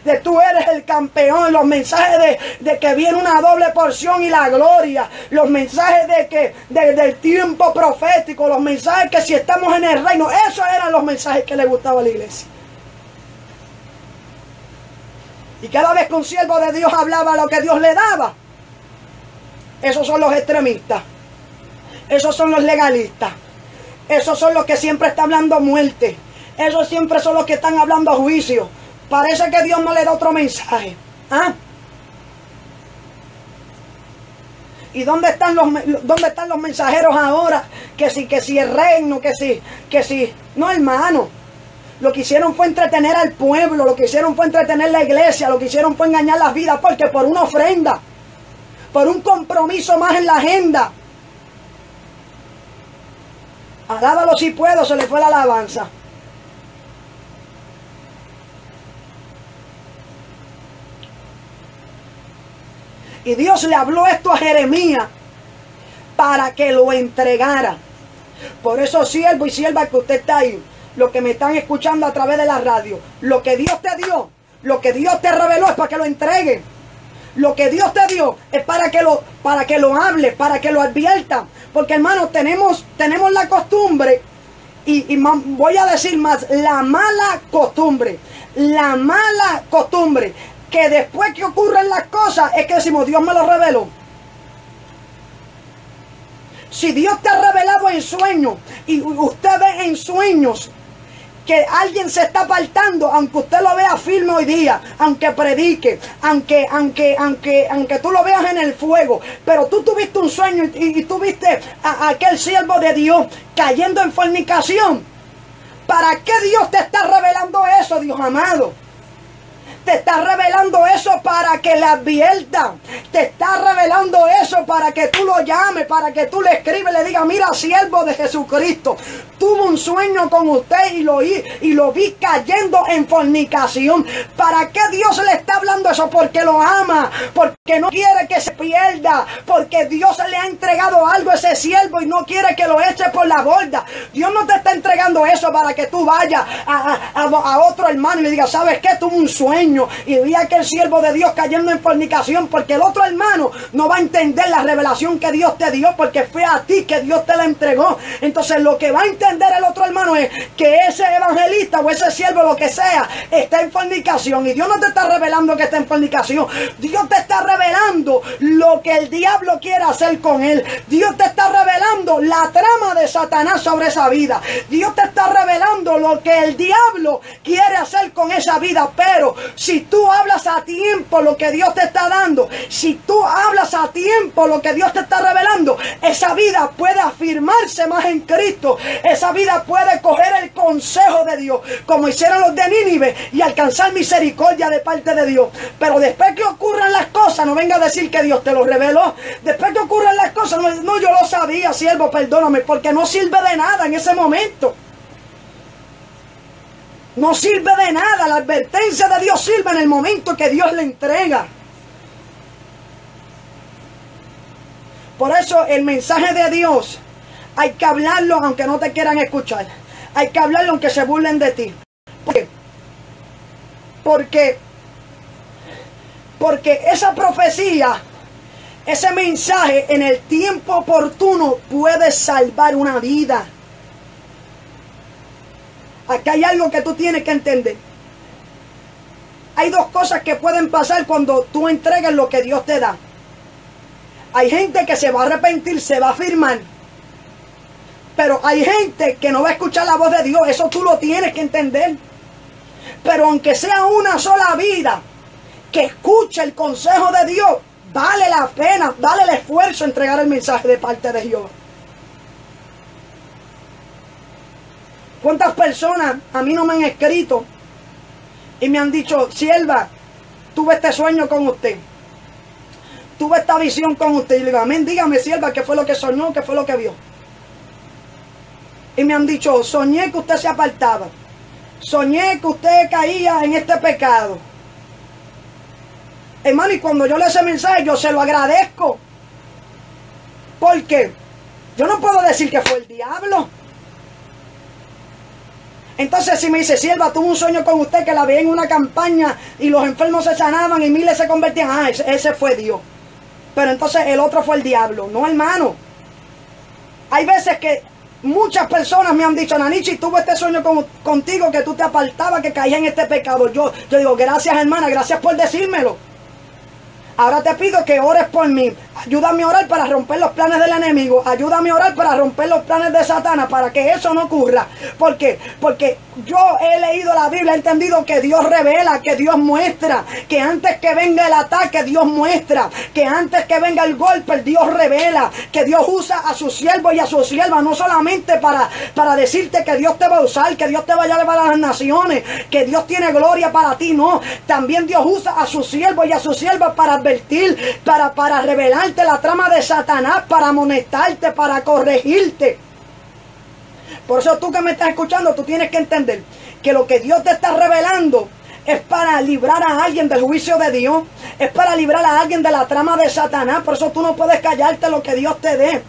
de tú eres el campeón, los mensajes de que viene una doble porción y la gloria, los mensajes del tiempo profético, los mensajes que si estamos en el reino. Esos eran los mensajes que le gustaban a la iglesia. Y cada vez que un siervo de Dios hablaba lo que Dios le daba, esos son los extremistas, esos son los legalistas, esos son los que siempre están hablando muerte, esos siempre son los que están hablando juicio. Parece que Dios no le da otro mensaje. ¿Ah? ¿Y dónde están los mensajeros ahora? Que si el reino, que si. No, hermano. Lo que hicieron fue entretener al pueblo, lo que hicieron fue entretener la iglesia, lo que hicieron fue engañar las vidas, porque por una ofrenda, por un compromiso más en la agenda. Alábalo si puedo, se le fue la alabanza. Y Dios le habló esto a Jeremías para que lo entregara. Por eso, siervo y sierva que usted está ahí, los que me están escuchando a través de la radio, lo que Dios te dio, lo que Dios te reveló es para que lo entregue. Lo que Dios te dio es para que lo hable, para que lo advierta. Porque, hermano, tenemos la costumbre, y voy a decir más, la mala costumbre, que después que ocurren las cosas es que decimos, Dios me lo reveló. Si Dios te ha revelado en sueños y usted ve en sueños que alguien se está apartando, aunque usted lo vea firme hoy día, aunque predique, aunque tú lo veas en el fuego, pero tú tuviste un sueño y tú viste a aquel siervo de Dios cayendo en fornicación. ¿Para qué Dios te está revelando eso, Dios amado? Te está revelando eso para que le advierta. Te está revelando eso para que tú lo llames, para que tú le escribes, le digas, mira, siervo de Jesucristo, tuve un sueño con usted y lo vi cayendo en fornicación. ¿Para qué Dios le está hablando eso? Porque lo ama, porque no quiere que se pierda, porque Dios le ha entregado algo a ese siervo y no quiere que lo eche por la borda. Dios no te está entregando eso para que tú vayas a otro hermano y le digas, ¿sabes qué? Tuve un sueño y vi a aquel siervo de Dios cayendo en fornicación, porque el otro hermano no va a entender la revelación que Dios te dio, porque fue a ti que Dios te la entregó. Entonces lo que va a entender el otro hermano es que ese evangelista o ese siervo, lo que sea, está en fornicación, y Dios no te está revelando que está en fornicación. Dios te está revelando lo que el diablo quiere hacer con él. Dios te está revelando la trama de Satanás sobre esa vida. Dios te está revelando lo que el diablo quiere hacer con esa vida. Pero si tú hablas a tiempo lo que Dios te está dando, si tú hablas a tiempo lo que Dios te está revelando, esa vida puede afirmarse más en Cristo. Esa vida puede coger el consejo de Dios, como hicieron los de Nínive, y alcanzar misericordia de parte de Dios. Pero después que ocurran las cosas, no venga a decir que Dios te lo reveló. Después que ocurran las cosas, no, yo lo sabía, siervo, perdóname, porque no sirve de nada en ese momento. No sirve de nada. La advertencia de Dios sirve en el momento que Dios le entrega. Por eso el mensaje de Dios hay que hablarlo aunque no te quieran escuchar. Hay que hablarlo aunque se burlen de ti. ¿Por qué? Porque Porque esa profecía, ese mensaje en el tiempo oportuno puede salvar una vida. Acá hay algo que tú tienes que entender. Hay dos cosas que pueden pasar cuando tú entregues lo que Dios te da. Hay gente que se va a arrepentir, se va a firmar. Pero hay gente que no va a escuchar la voz de Dios. Eso tú lo tienes que entender. Pero aunque sea una sola vida que escuche el consejo de Dios, vale la pena, vale el esfuerzo entregar el mensaje de parte de Dios. ¿Cuántas personas a mí no me han escrito y me han dicho, sierva, tuve este sueño con usted, tuve esta visión con usted? Y le digo, amén, dígame, sierva, ¿qué fue lo que soñó? ¿Qué fue lo que vio? Y me han dicho, soñé que usted se apartaba, soñé que usted caía en este pecado. Hermano, y cuando yo leo ese mensaje, yo se lo agradezco. Porque yo no puedo decir que fue el diablo. Entonces si me dice, sierva, tuve un sueño con usted que la vi en una campaña y los enfermos se sanaban y miles se convertían. Ese fue Dios. Pero entonces el otro fue el diablo. No, hermano. Hay veces que muchas personas me han dicho, Nanichi, tuve este sueño contigo que tú te apartabas, que caías en este pecado. Yo digo, gracias, hermana, gracias por decírmelo. Ahora te pido que ores por mí. Ayúdame a orar para romper los planes del enemigo. Ayúdame a orar para romper los planes de Satanás, para que eso no ocurra. ¿Por qué? Porque yo he leído la Biblia, he entendido que Dios revela, que Dios muestra, que antes que venga el ataque, Dios muestra, que antes que venga el golpe, Dios revela, que Dios usa a su siervo y a su sierva, no solamente para decirte que Dios te va a usar, que Dios te va a llevar a las naciones, que Dios tiene gloria para ti, no. También Dios usa a su siervo y a su sierva para advertir, para revelarte la trama de Satanás, para amonestarte, para corregirte. Por eso tú que me estás escuchando, tú tienes que entender que lo que Dios te está revelando es para librar a alguien del juicio de Dios, es para librar a alguien de la trama de Satanás. Por eso tú no puedes callarte lo que Dios te dé.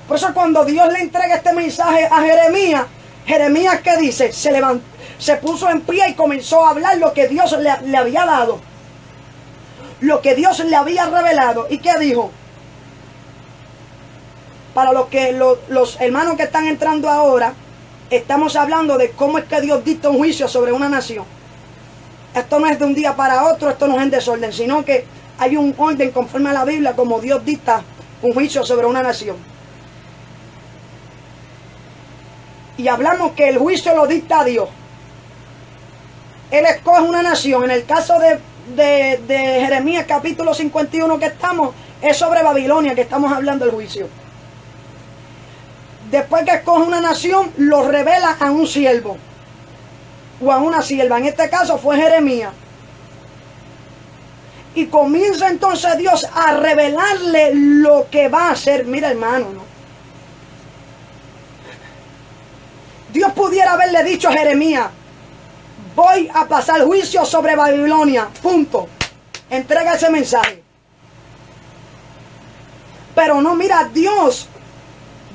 Por eso cuando Dios le entrega este mensaje a Jeremías, Jeremías, ¿qué dice? Se levantó, se puso en pie y comenzó a hablar lo que Dios le había dado, lo que Dios le había revelado. ¿Y qué dijo? Para los hermanos que están entrando ahora, estamos hablando de cómo es que Dios dicta un juicio sobre una nación. Esto no es de un día para otro, esto no es en desorden, sino que hay un orden conforme a la Biblia, como Dios dicta un juicio sobre una nación. Y hablamos que el juicio lo dicta Dios. Él escoge una nación. En el caso de Jeremías capítulo 51 que estamos, es sobre Babilonia que estamos hablando del juicio. Después que escoge una nación, lo revela a un siervo o a una sierva. En este caso fue Jeremías. Y comienza entonces Dios a revelarle lo que va a hacer. Mira, hermano, ¿no? Dios pudiera haberle dicho a Jeremías, voy a pasar juicio sobre Babilonia, punto. Entrega ese mensaje. Pero no, mira, Dios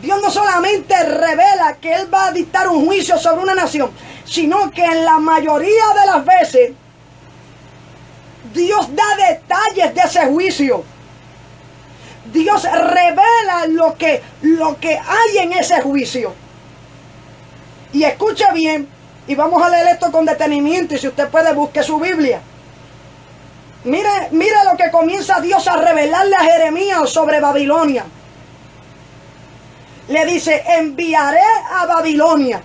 no solamente revela que Él va a dictar un juicio sobre una nación, sino que en la mayoría de las veces Dios da detalles de ese juicio. Dios revela lo que hay en ese juicio. Y escuche bien, y vamos a leer esto con detenimiento, y si usted puede, busque su Biblia. Mire lo que comienza Dios a revelarle a Jeremías sobre Babilonia. Le dice, enviaré a Babilonia.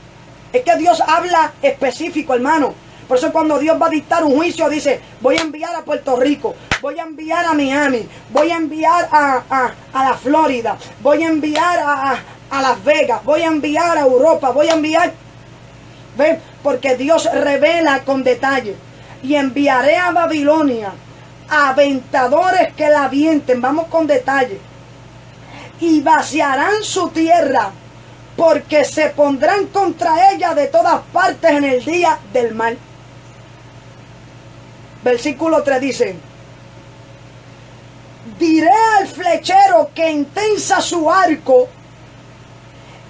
Es que Dios habla específico, hermano. Por eso cuando Dios va a dictar un juicio, dice, voy a enviar a Puerto Rico, voy a enviar a Miami, voy a enviar a la Florida, voy a enviar a Las Vegas, voy a enviar a Europa, voy a enviar. ¿Ven? Porque Dios revela con detalle. Y enviaré a Babilonia aventadores que la avienten. Vamos con detalle. Y vaciarán su tierra, porque se pondrán contra ella de todas partes en el día del mal. Versículo 3 dice, diré al flechero que intensa su arco,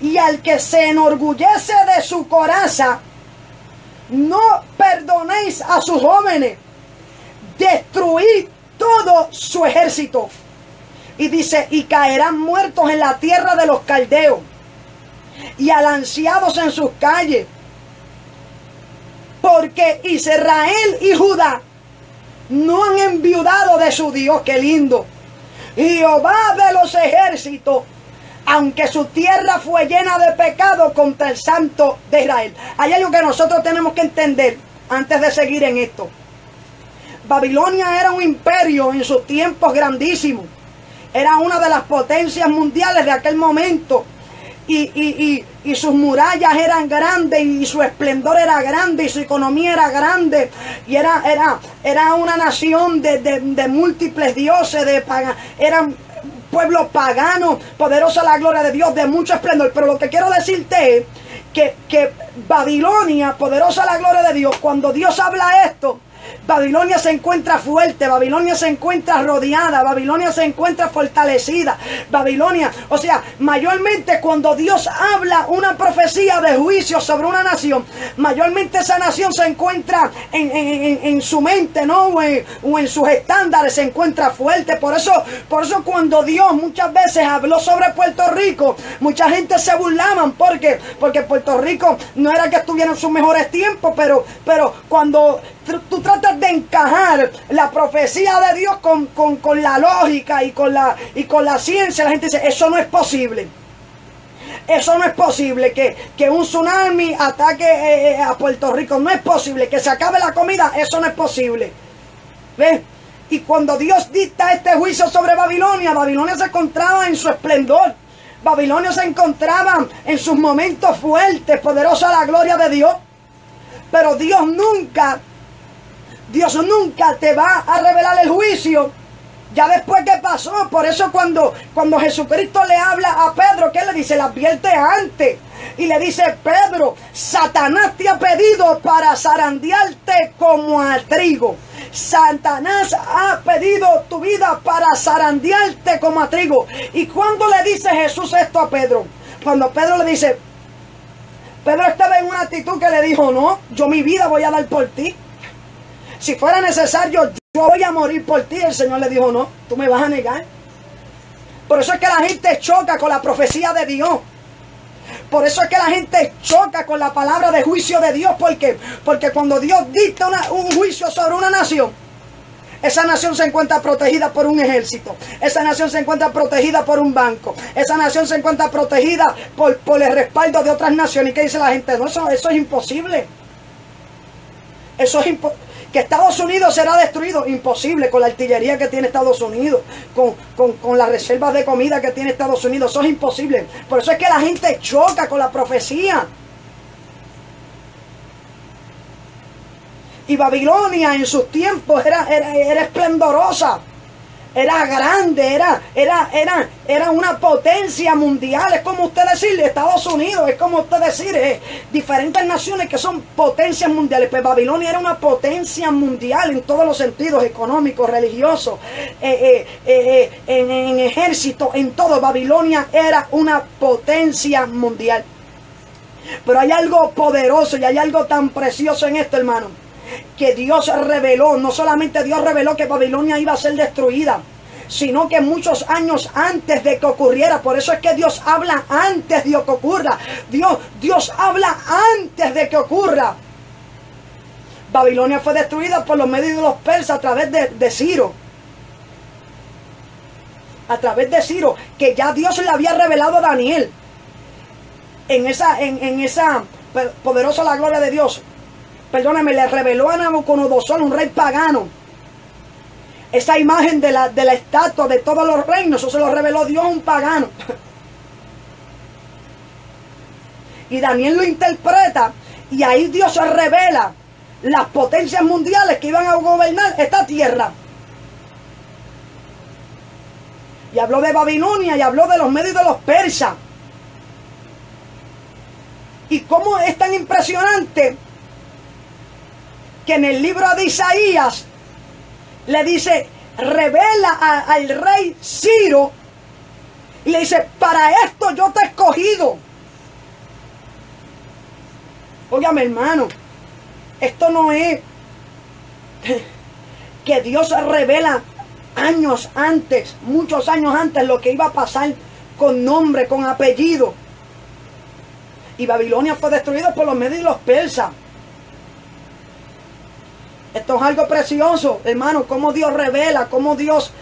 y al que se enorgullece de su coraza, no perdonéis a sus jóvenes, destruir todo su ejército. Y dice, y caerán muertos en la tierra de los caldeos y alanceados en sus calles. Porque Israel y Judá no han enviudado de su Dios. ¡Qué lindo! Jehová de los ejércitos, aunque su tierra fue llena de pecado contra el Santo de Israel. Hay algo que nosotros tenemos que entender antes de seguir en esto. Babilonia era un imperio en sus tiempos grandísimo. Era una de las potencias mundiales de aquel momento. Y sus murallas eran grandes, y su esplendor era grande, y su economía era grande, y era una nación de múltiples dioses, eran pueblos paganos, poderosa la gloria de Dios, de mucho esplendor. Pero lo que quiero decirte es que Babilonia, poderosa la gloria de Dios, cuando Dios habla esto, Babilonia se encuentra fuerte, Babilonia se encuentra rodeada, Babilonia se encuentra fortalecida. Babilonia, o sea, mayormente cuando Dios habla una profecía de juicio sobre una nación, mayormente esa nación se encuentra en su mente, ¿no? O en sus estándares se encuentra fuerte. Por eso cuando Dios muchas veces habló sobre Puerto Rico, mucha gente se burlaban. ¿Por qué? Porque Puerto Rico no era que estuviera en sus mejores tiempos, pero cuando tú tratas de encajar la profecía de Dios con la lógica y con la ciencia, la gente dice, eso no es posible. Eso no es posible, que un tsunami ataque a Puerto Rico. No es posible que se acabe la comida. Eso no es posible. ¿Ves? Y cuando Dios dicta este juicio sobre Babilonia, Babilonia se encontraba en su esplendor. Babilonia se encontraba en sus momentos fuertes, poderosa la gloria de Dios. Pero Dios nunca te va a revelar el juicio ya después que pasó. Por eso cuando Jesucristo le habla a Pedro, ¿qué le dice? Le advierte antes. Y le dice, Pedro, Satanás te ha pedido para zarandearte como a trigo. Satanás ha pedido tu vida para zarandearte como a trigo. ¿Y cuándo le dice Jesús esto a Pedro? Cuando Pedro le dice, Pedro estaba en una actitud que le dijo, no, yo mi vida voy a dar por ti. Si fuera necesario, yo voy a morir por ti. El Señor le dijo, no, tú me vas a negar. Por eso es que la gente choca con la profecía de Dios. Por eso es que la gente choca con la palabra de juicio de Dios. ¿Por qué? Porque cuando Dios dicta un juicio sobre una nación, esa nación se encuentra protegida por un ejército. Esa nación se encuentra protegida por un banco. Esa nación se encuentra protegida por el respaldo de otras naciones. ¿Y qué dice la gente? No, eso es imposible. Eso es imposible. Que Estados Unidos será destruido, imposible, con la artillería que tiene Estados Unidos, con las reservas de comida que tiene Estados Unidos. Eso es imposible. Por eso es que la gente choca con la profecía. Y Babilonia en sus tiempos era esplendorosa, era grande, era una potencia mundial. Es como usted decirle Estados Unidos, es como usted decir diferentes naciones que son potencias mundiales. Pues Babilonia era una potencia mundial en todos los sentidos, económicos, religiosos, en ejército, en todo. Babilonia era una potencia mundial. Pero hay algo poderoso y hay algo tan precioso en esto, hermano, que Dios reveló. No solamente Dios reveló que Babilonia iba a ser destruida, sino que muchos años antes de que ocurriera. Por eso es que Dios habla antes de que ocurra. Dios habla antes de que ocurra. Babilonia fue destruida por los medios de los persas a través de Ciro. A través de Ciro, que ya Dios le había revelado a Daniel. En esa poderosa la gloria de Dios. Perdóname, le reveló a Nabucodonosor, un rey pagano, esa imagen de la estatua de todos los reinos. Eso se lo reveló Dios a un pagano. Y Daniel lo interpreta, y ahí Dios revela las potencias mundiales que iban a gobernar esta tierra. Y habló de Babilonia, y habló de los medios de los persas. Y cómo es tan impresionante que en el libro de Isaías le dice, revela al rey Ciro, y le dice, para esto yo te he escogido. Óigame, hermano, esto no es que Dios revela años antes, muchos años antes, lo que iba a pasar con nombre, con apellido. Y Babilonia fue destruida por los medios y los persas. Esto es algo precioso, hermano, cómo Dios revela, cómo Dios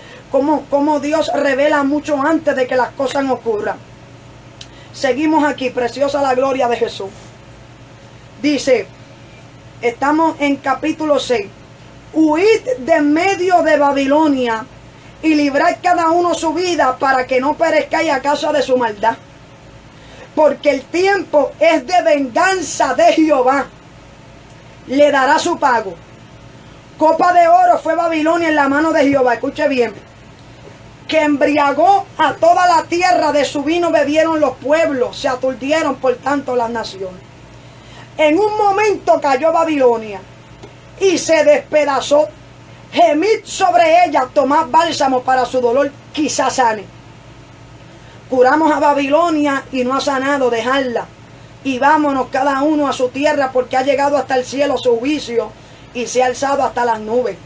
revela mucho antes de que las cosas ocurran. Seguimos aquí, preciosa la gloria de Jesús. Dice, estamos en capítulo 6. Huid de medio de Babilonia y librad cada uno su vida para que no perezcáis a causa de su maldad. Porque el tiempo es de venganza de Jehová. Le dará su pago. Copa de oro fue Babilonia en la mano de Jehová. Escuche bien. Que embriagó a toda la tierra, de su vino bebieron los pueblos, se aturdieron por tanto las naciones. En un momento cayó Babilonia y se despedazó. Gemid sobre ella, tomad bálsamo para su dolor, quizás sane. Curamos a Babilonia y no ha sanado, dejarla. Y vámonos cada uno a su tierra, porque ha llegado hasta el cielo su juicio y se ha alzado hasta las nubes.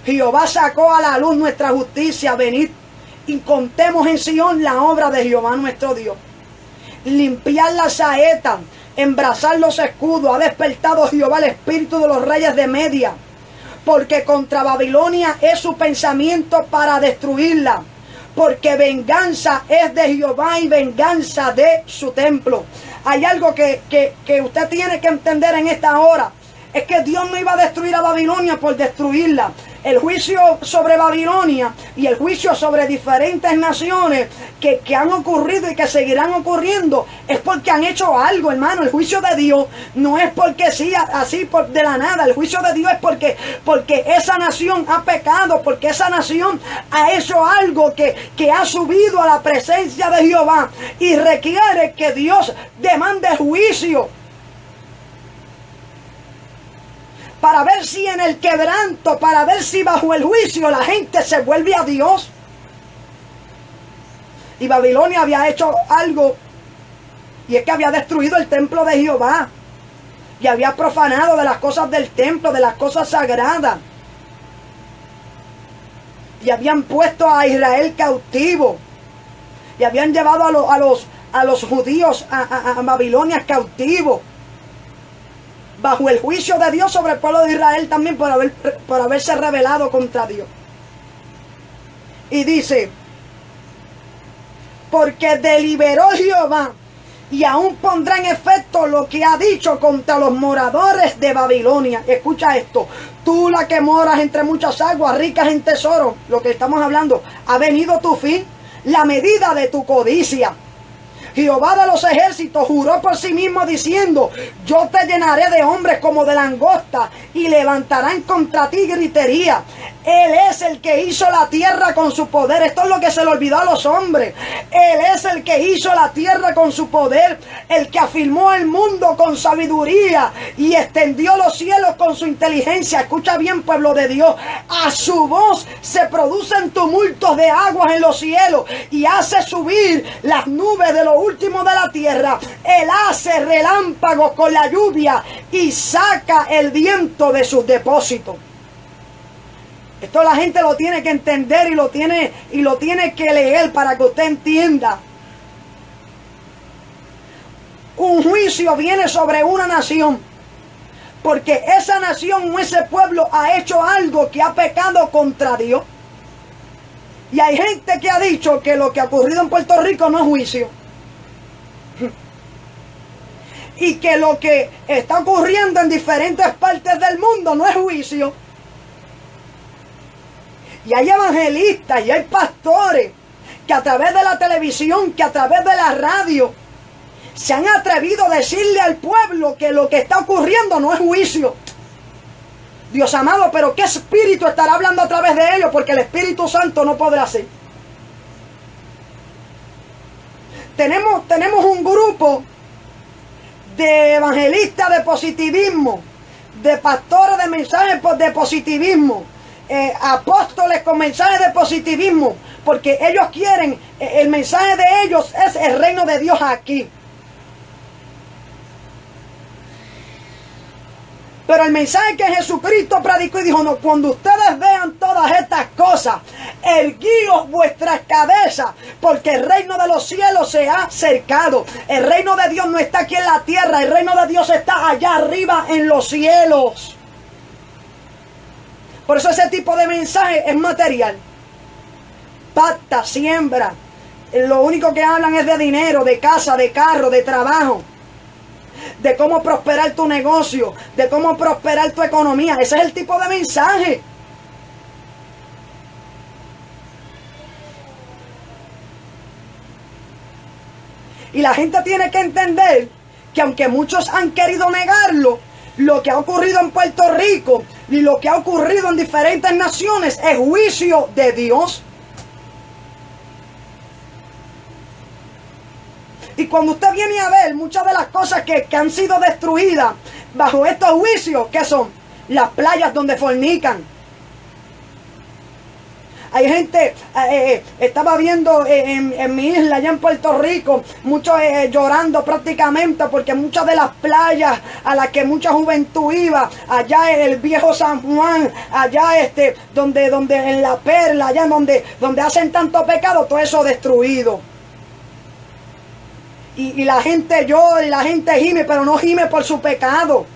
Jehová sacó a la luz nuestra justicia. Venid y contemos en Sión la obra de Jehová nuestro Dios. Limpiar la saeta, embrazar los escudos. Ha despertado Jehová el espíritu de los reyes de Media, porque contra Babilonia es su pensamiento para destruirla. Porque venganza es de Jehová y venganza de su templo. Hay algo que usted tiene que entender en esta hora. Es que Dios no iba a destruir a Babilonia por destruirla. El juicio sobre Babilonia y el juicio sobre diferentes naciones que han ocurrido y que seguirán ocurriendo es porque han hecho algo, hermano. El juicio de Dios no es porque sí, así de la nada. El juicio de Dios es porque esa nación ha pecado, porque esa nación ha hecho algo que ha subido a la presencia de Jehová y requiere que Dios demande juicio. Para ver si en el quebranto, para ver si bajo el juicio la gente se vuelve a Dios. Y Babilonia había hecho algo, y es que había destruido el templo de Jehová. Y había profanado de las cosas del templo, de las cosas sagradas. Y habían puesto a Israel cautivo. Y habían llevado a los judíos a Babilonia cautivos. Bajo el juicio de Dios sobre el pueblo de Israel también por haberse rebelado contra Dios. Y dice, porque deliberó Jehová y aún pondrá en efecto lo que ha dicho contra los moradores de Babilonia. Escucha esto. Tú, la que moras entre muchas aguas, ricas en tesoro, lo que estamos hablando, ha venido tu fin, la medida de tu codicia. Jehová de los ejércitos juró por sí mismo diciendo, yo te llenaré de hombres como de langosta y levantarán contra ti gritería. Él es el que hizo la tierra con su poder. Esto es lo que se le olvidó a los hombres. Él es el que hizo la tierra con su poder, el que afirmó el mundo con sabiduría y extendió los cielos con su inteligencia. Escucha bien, pueblo de Dios. A su voz se producen tumultos de aguas en los cielos y hace subir las nubes de lo último de la tierra. Él hace relámpagos con la lluvia y saca el viento de sus depósitos. Esto la gente lo tiene que entender y lo tiene que leer para que usted entienda. Un juicio viene sobre una nación porque esa nación o ese pueblo ha hecho algo que ha pecado contra Dios. Y hay gente que ha dicho que lo que ha ocurrido en Puerto Rico no es juicio. Y que lo que está ocurriendo en diferentes partes del mundo no es juicio. Y hay evangelistas y hay pastores que a través de la televisión, que a través de la radio, se han atrevido a decirle al pueblo que lo que está ocurriendo no es juicio. Dios amado, pero ¿qué espíritu estará hablando a través de ellos? Porque el Espíritu Santo no podrá ser. Tenemos un grupo de evangelistas de positivismo, de pastores de mensajes de positivismo, apóstoles con mensajes de positivismo, porque ellos quieren, el mensaje de ellos es el reino de Dios aquí. Pero el mensaje que Jesucristo predicó y dijo, no, cuando ustedes vean todas estas cosas, erguíos vuestras cabezas, porque el reino de los cielos se ha acercado. El reino de Dios no está aquí en la tierra, el reino de Dios está allá arriba en los cielos. Por eso ese tipo de mensaje es material. Pacta, siembra. Lo único que hablan es de dinero, de casa, de carro, de trabajo. De cómo prosperar tu negocio, de cómo prosperar tu economía. Ese es el tipo de mensaje. Y la gente tiene que entender que aunque muchos han querido negarlo, lo que ha ocurrido en Puerto Rico y lo que ha ocurrido en diferentes naciones es juicio de Dios. Y cuando usted viene a ver muchas de las cosas que han sido destruidas bajo estos juicios, ¿qué son? Las playas donde fornican. Hay gente, estaba viendo en mi isla, allá en Puerto Rico, muchos llorando prácticamente porque muchas de las playas a las que mucha juventud iba, allá en el viejo San Juan, allá donde en La Perla, allá donde hacen tanto pecado, todo eso destruido. Y la gente llora y la gente gime, pero no gime por su pecado.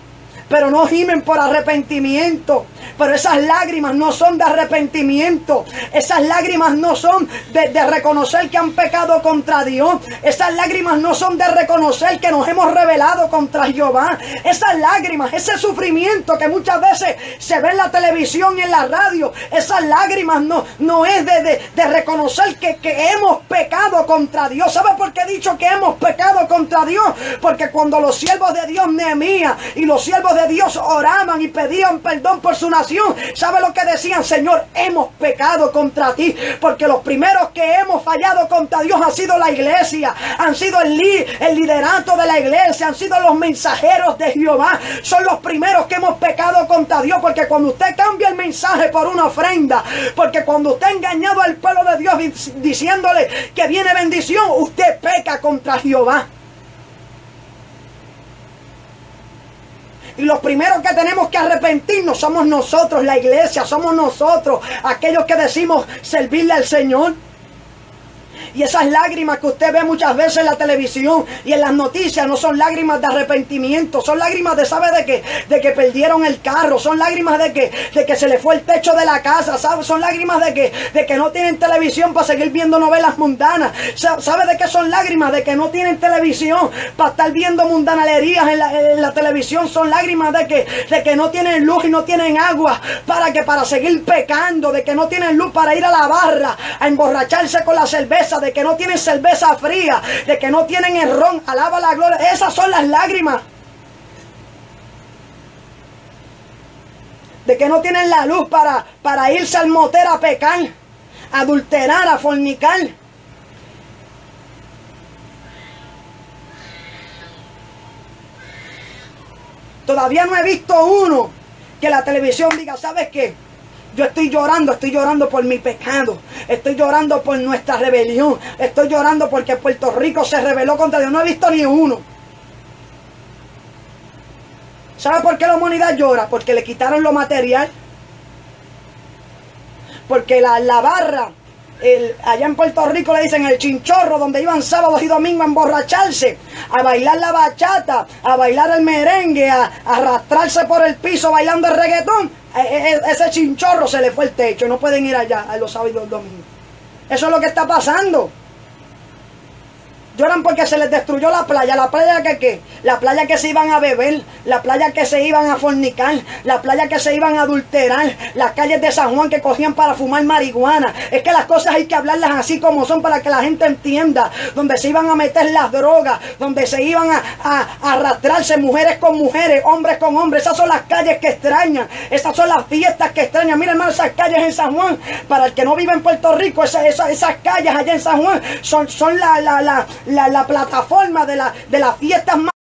Pero no gimen por arrepentimiento. Pero esas lágrimas no son de arrepentimiento. Esas lágrimas no son de reconocer que han pecado contra Dios. Esas lágrimas no son de reconocer que nos hemos rebelado contra Jehová. Esas lágrimas, ese sufrimiento que muchas veces se ve en la televisión y en la radio, esas lágrimas no es de reconocer que hemos pecado contra Dios. ¿Sabe por qué he dicho que hemos pecado contra Dios? Porque cuando los siervos de Dios, Nehemías y los siervos de Dios oraban y pedían perdón por su nación, ¿sabe lo que decían? Señor, hemos pecado contra ti, porque los primeros que hemos fallado contra Dios han sido la iglesia, han sido el liderato de la iglesia, han sido los mensajeros de Jehová, son los primeros que hemos pecado contra Dios, porque cuando usted cambia el mensaje por una ofrenda, porque cuando usted ha engañado al pueblo de Dios diciéndole que viene bendición, usted peca contra Jehová. Y los primeros que tenemos que arrepentirnos somos nosotros, la iglesia, somos nosotros, aquellos que decimos servirle al Señor. Y esas lágrimas que usted ve muchas veces en la televisión y en las noticias no son lágrimas de arrepentimiento, son lágrimas de, ¿sabe de qué? De que perdieron el carro, son lágrimas de que se le fue el techo de la casa, ¿sabe? Son lágrimas de que no tienen televisión para seguir viendo novelas mundanas. ¿Sabe de qué son lágrimas? De que no tienen televisión para estar viendo mundanalerías en la televisión. Son lágrimas de que no tienen luz y no tienen agua para seguir pecando, de que no tienen luz para ir a la barra a emborracharse con la cerveza, de que no tienen cerveza fría, de que no tienen el ron. Alaba la gloria. Esas son las lágrimas. De que no tienen la luz para irse al motel a pecar, a adulterar, a fornicar. Todavía no he visto uno que la televisión diga, ¿sabes qué? Yo estoy llorando por mi pecado. Estoy llorando por nuestra rebelión. Estoy llorando porque Puerto Rico se rebeló contra Dios. No he visto ni uno. ¿Sabe por qué la humanidad llora? Porque le quitaron lo material. Porque la barra, allá en Puerto Rico le dicen el chinchorro, donde iban sábados y domingos a emborracharse, a bailar la bachata, a bailar el merengue, a arrastrarse por el piso bailando el reggaetón. Ese chinchorro se le fue el techo, no pueden ir allá a los sábados y los domingos. Eso es lo que está pasando. Lloran porque se les destruyó la playa. ¿La playa que qué? La playa que se iban a beber, la playa que se iban a fornicar, la playa que se iban a adulterar, las calles de San Juan que cogían para fumar marihuana. Es que las cosas hay que hablarlas así como son para que la gente entienda. Donde se iban a meter las drogas, donde se iban a arrastrarse mujeres con mujeres, hombres con hombres. Esas son las calles que extrañan, esas son las fiestas que extrañan. Miren, hermano, esas calles en San Juan, para el que no vive en Puerto Rico, esas calles allá en San Juan son la plataforma de las fiestas más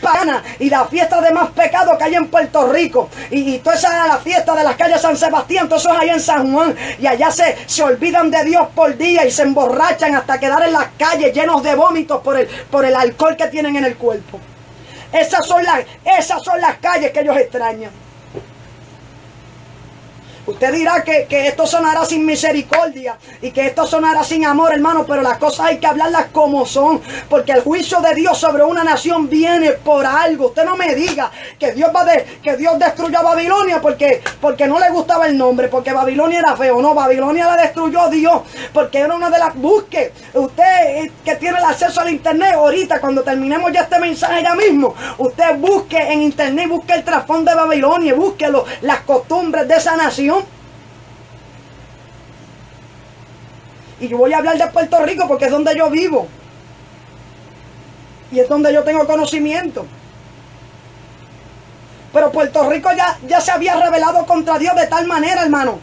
paganas y la fiesta de más pecado que hay en Puerto Rico. Y toda esa la fiesta de las calles San Sebastián, todo eso es allá en San Juan. Y allá se olvidan de Dios por día y se emborrachan hasta quedar en las calles llenos de vómitos por el alcohol que tienen en el cuerpo. Esas son las calles que ellos extrañan. Usted dirá que esto sonará sin misericordia y que esto sonará sin amor, hermano, pero las cosas hay que hablarlas como son, porque el juicio de Dios sobre una nación viene por algo. Usted no me diga que Dios destruyó a Babilonia porque no le gustaba el nombre, porque Babilonia era feo. No, Babilonia la destruyó Dios, porque era una de las... Busque, usted que tiene el acceso al internet, ahorita cuando terminemos ya este mensaje ya mismo, usted busque en internet, busque el trasfondo de Babilonia, busque las costumbres de esa nación. Y yo voy a hablar de Puerto Rico porque es donde yo vivo. Y es donde yo tengo conocimiento. Pero Puerto Rico ya se había rebelado contra Dios de tal manera, hermano.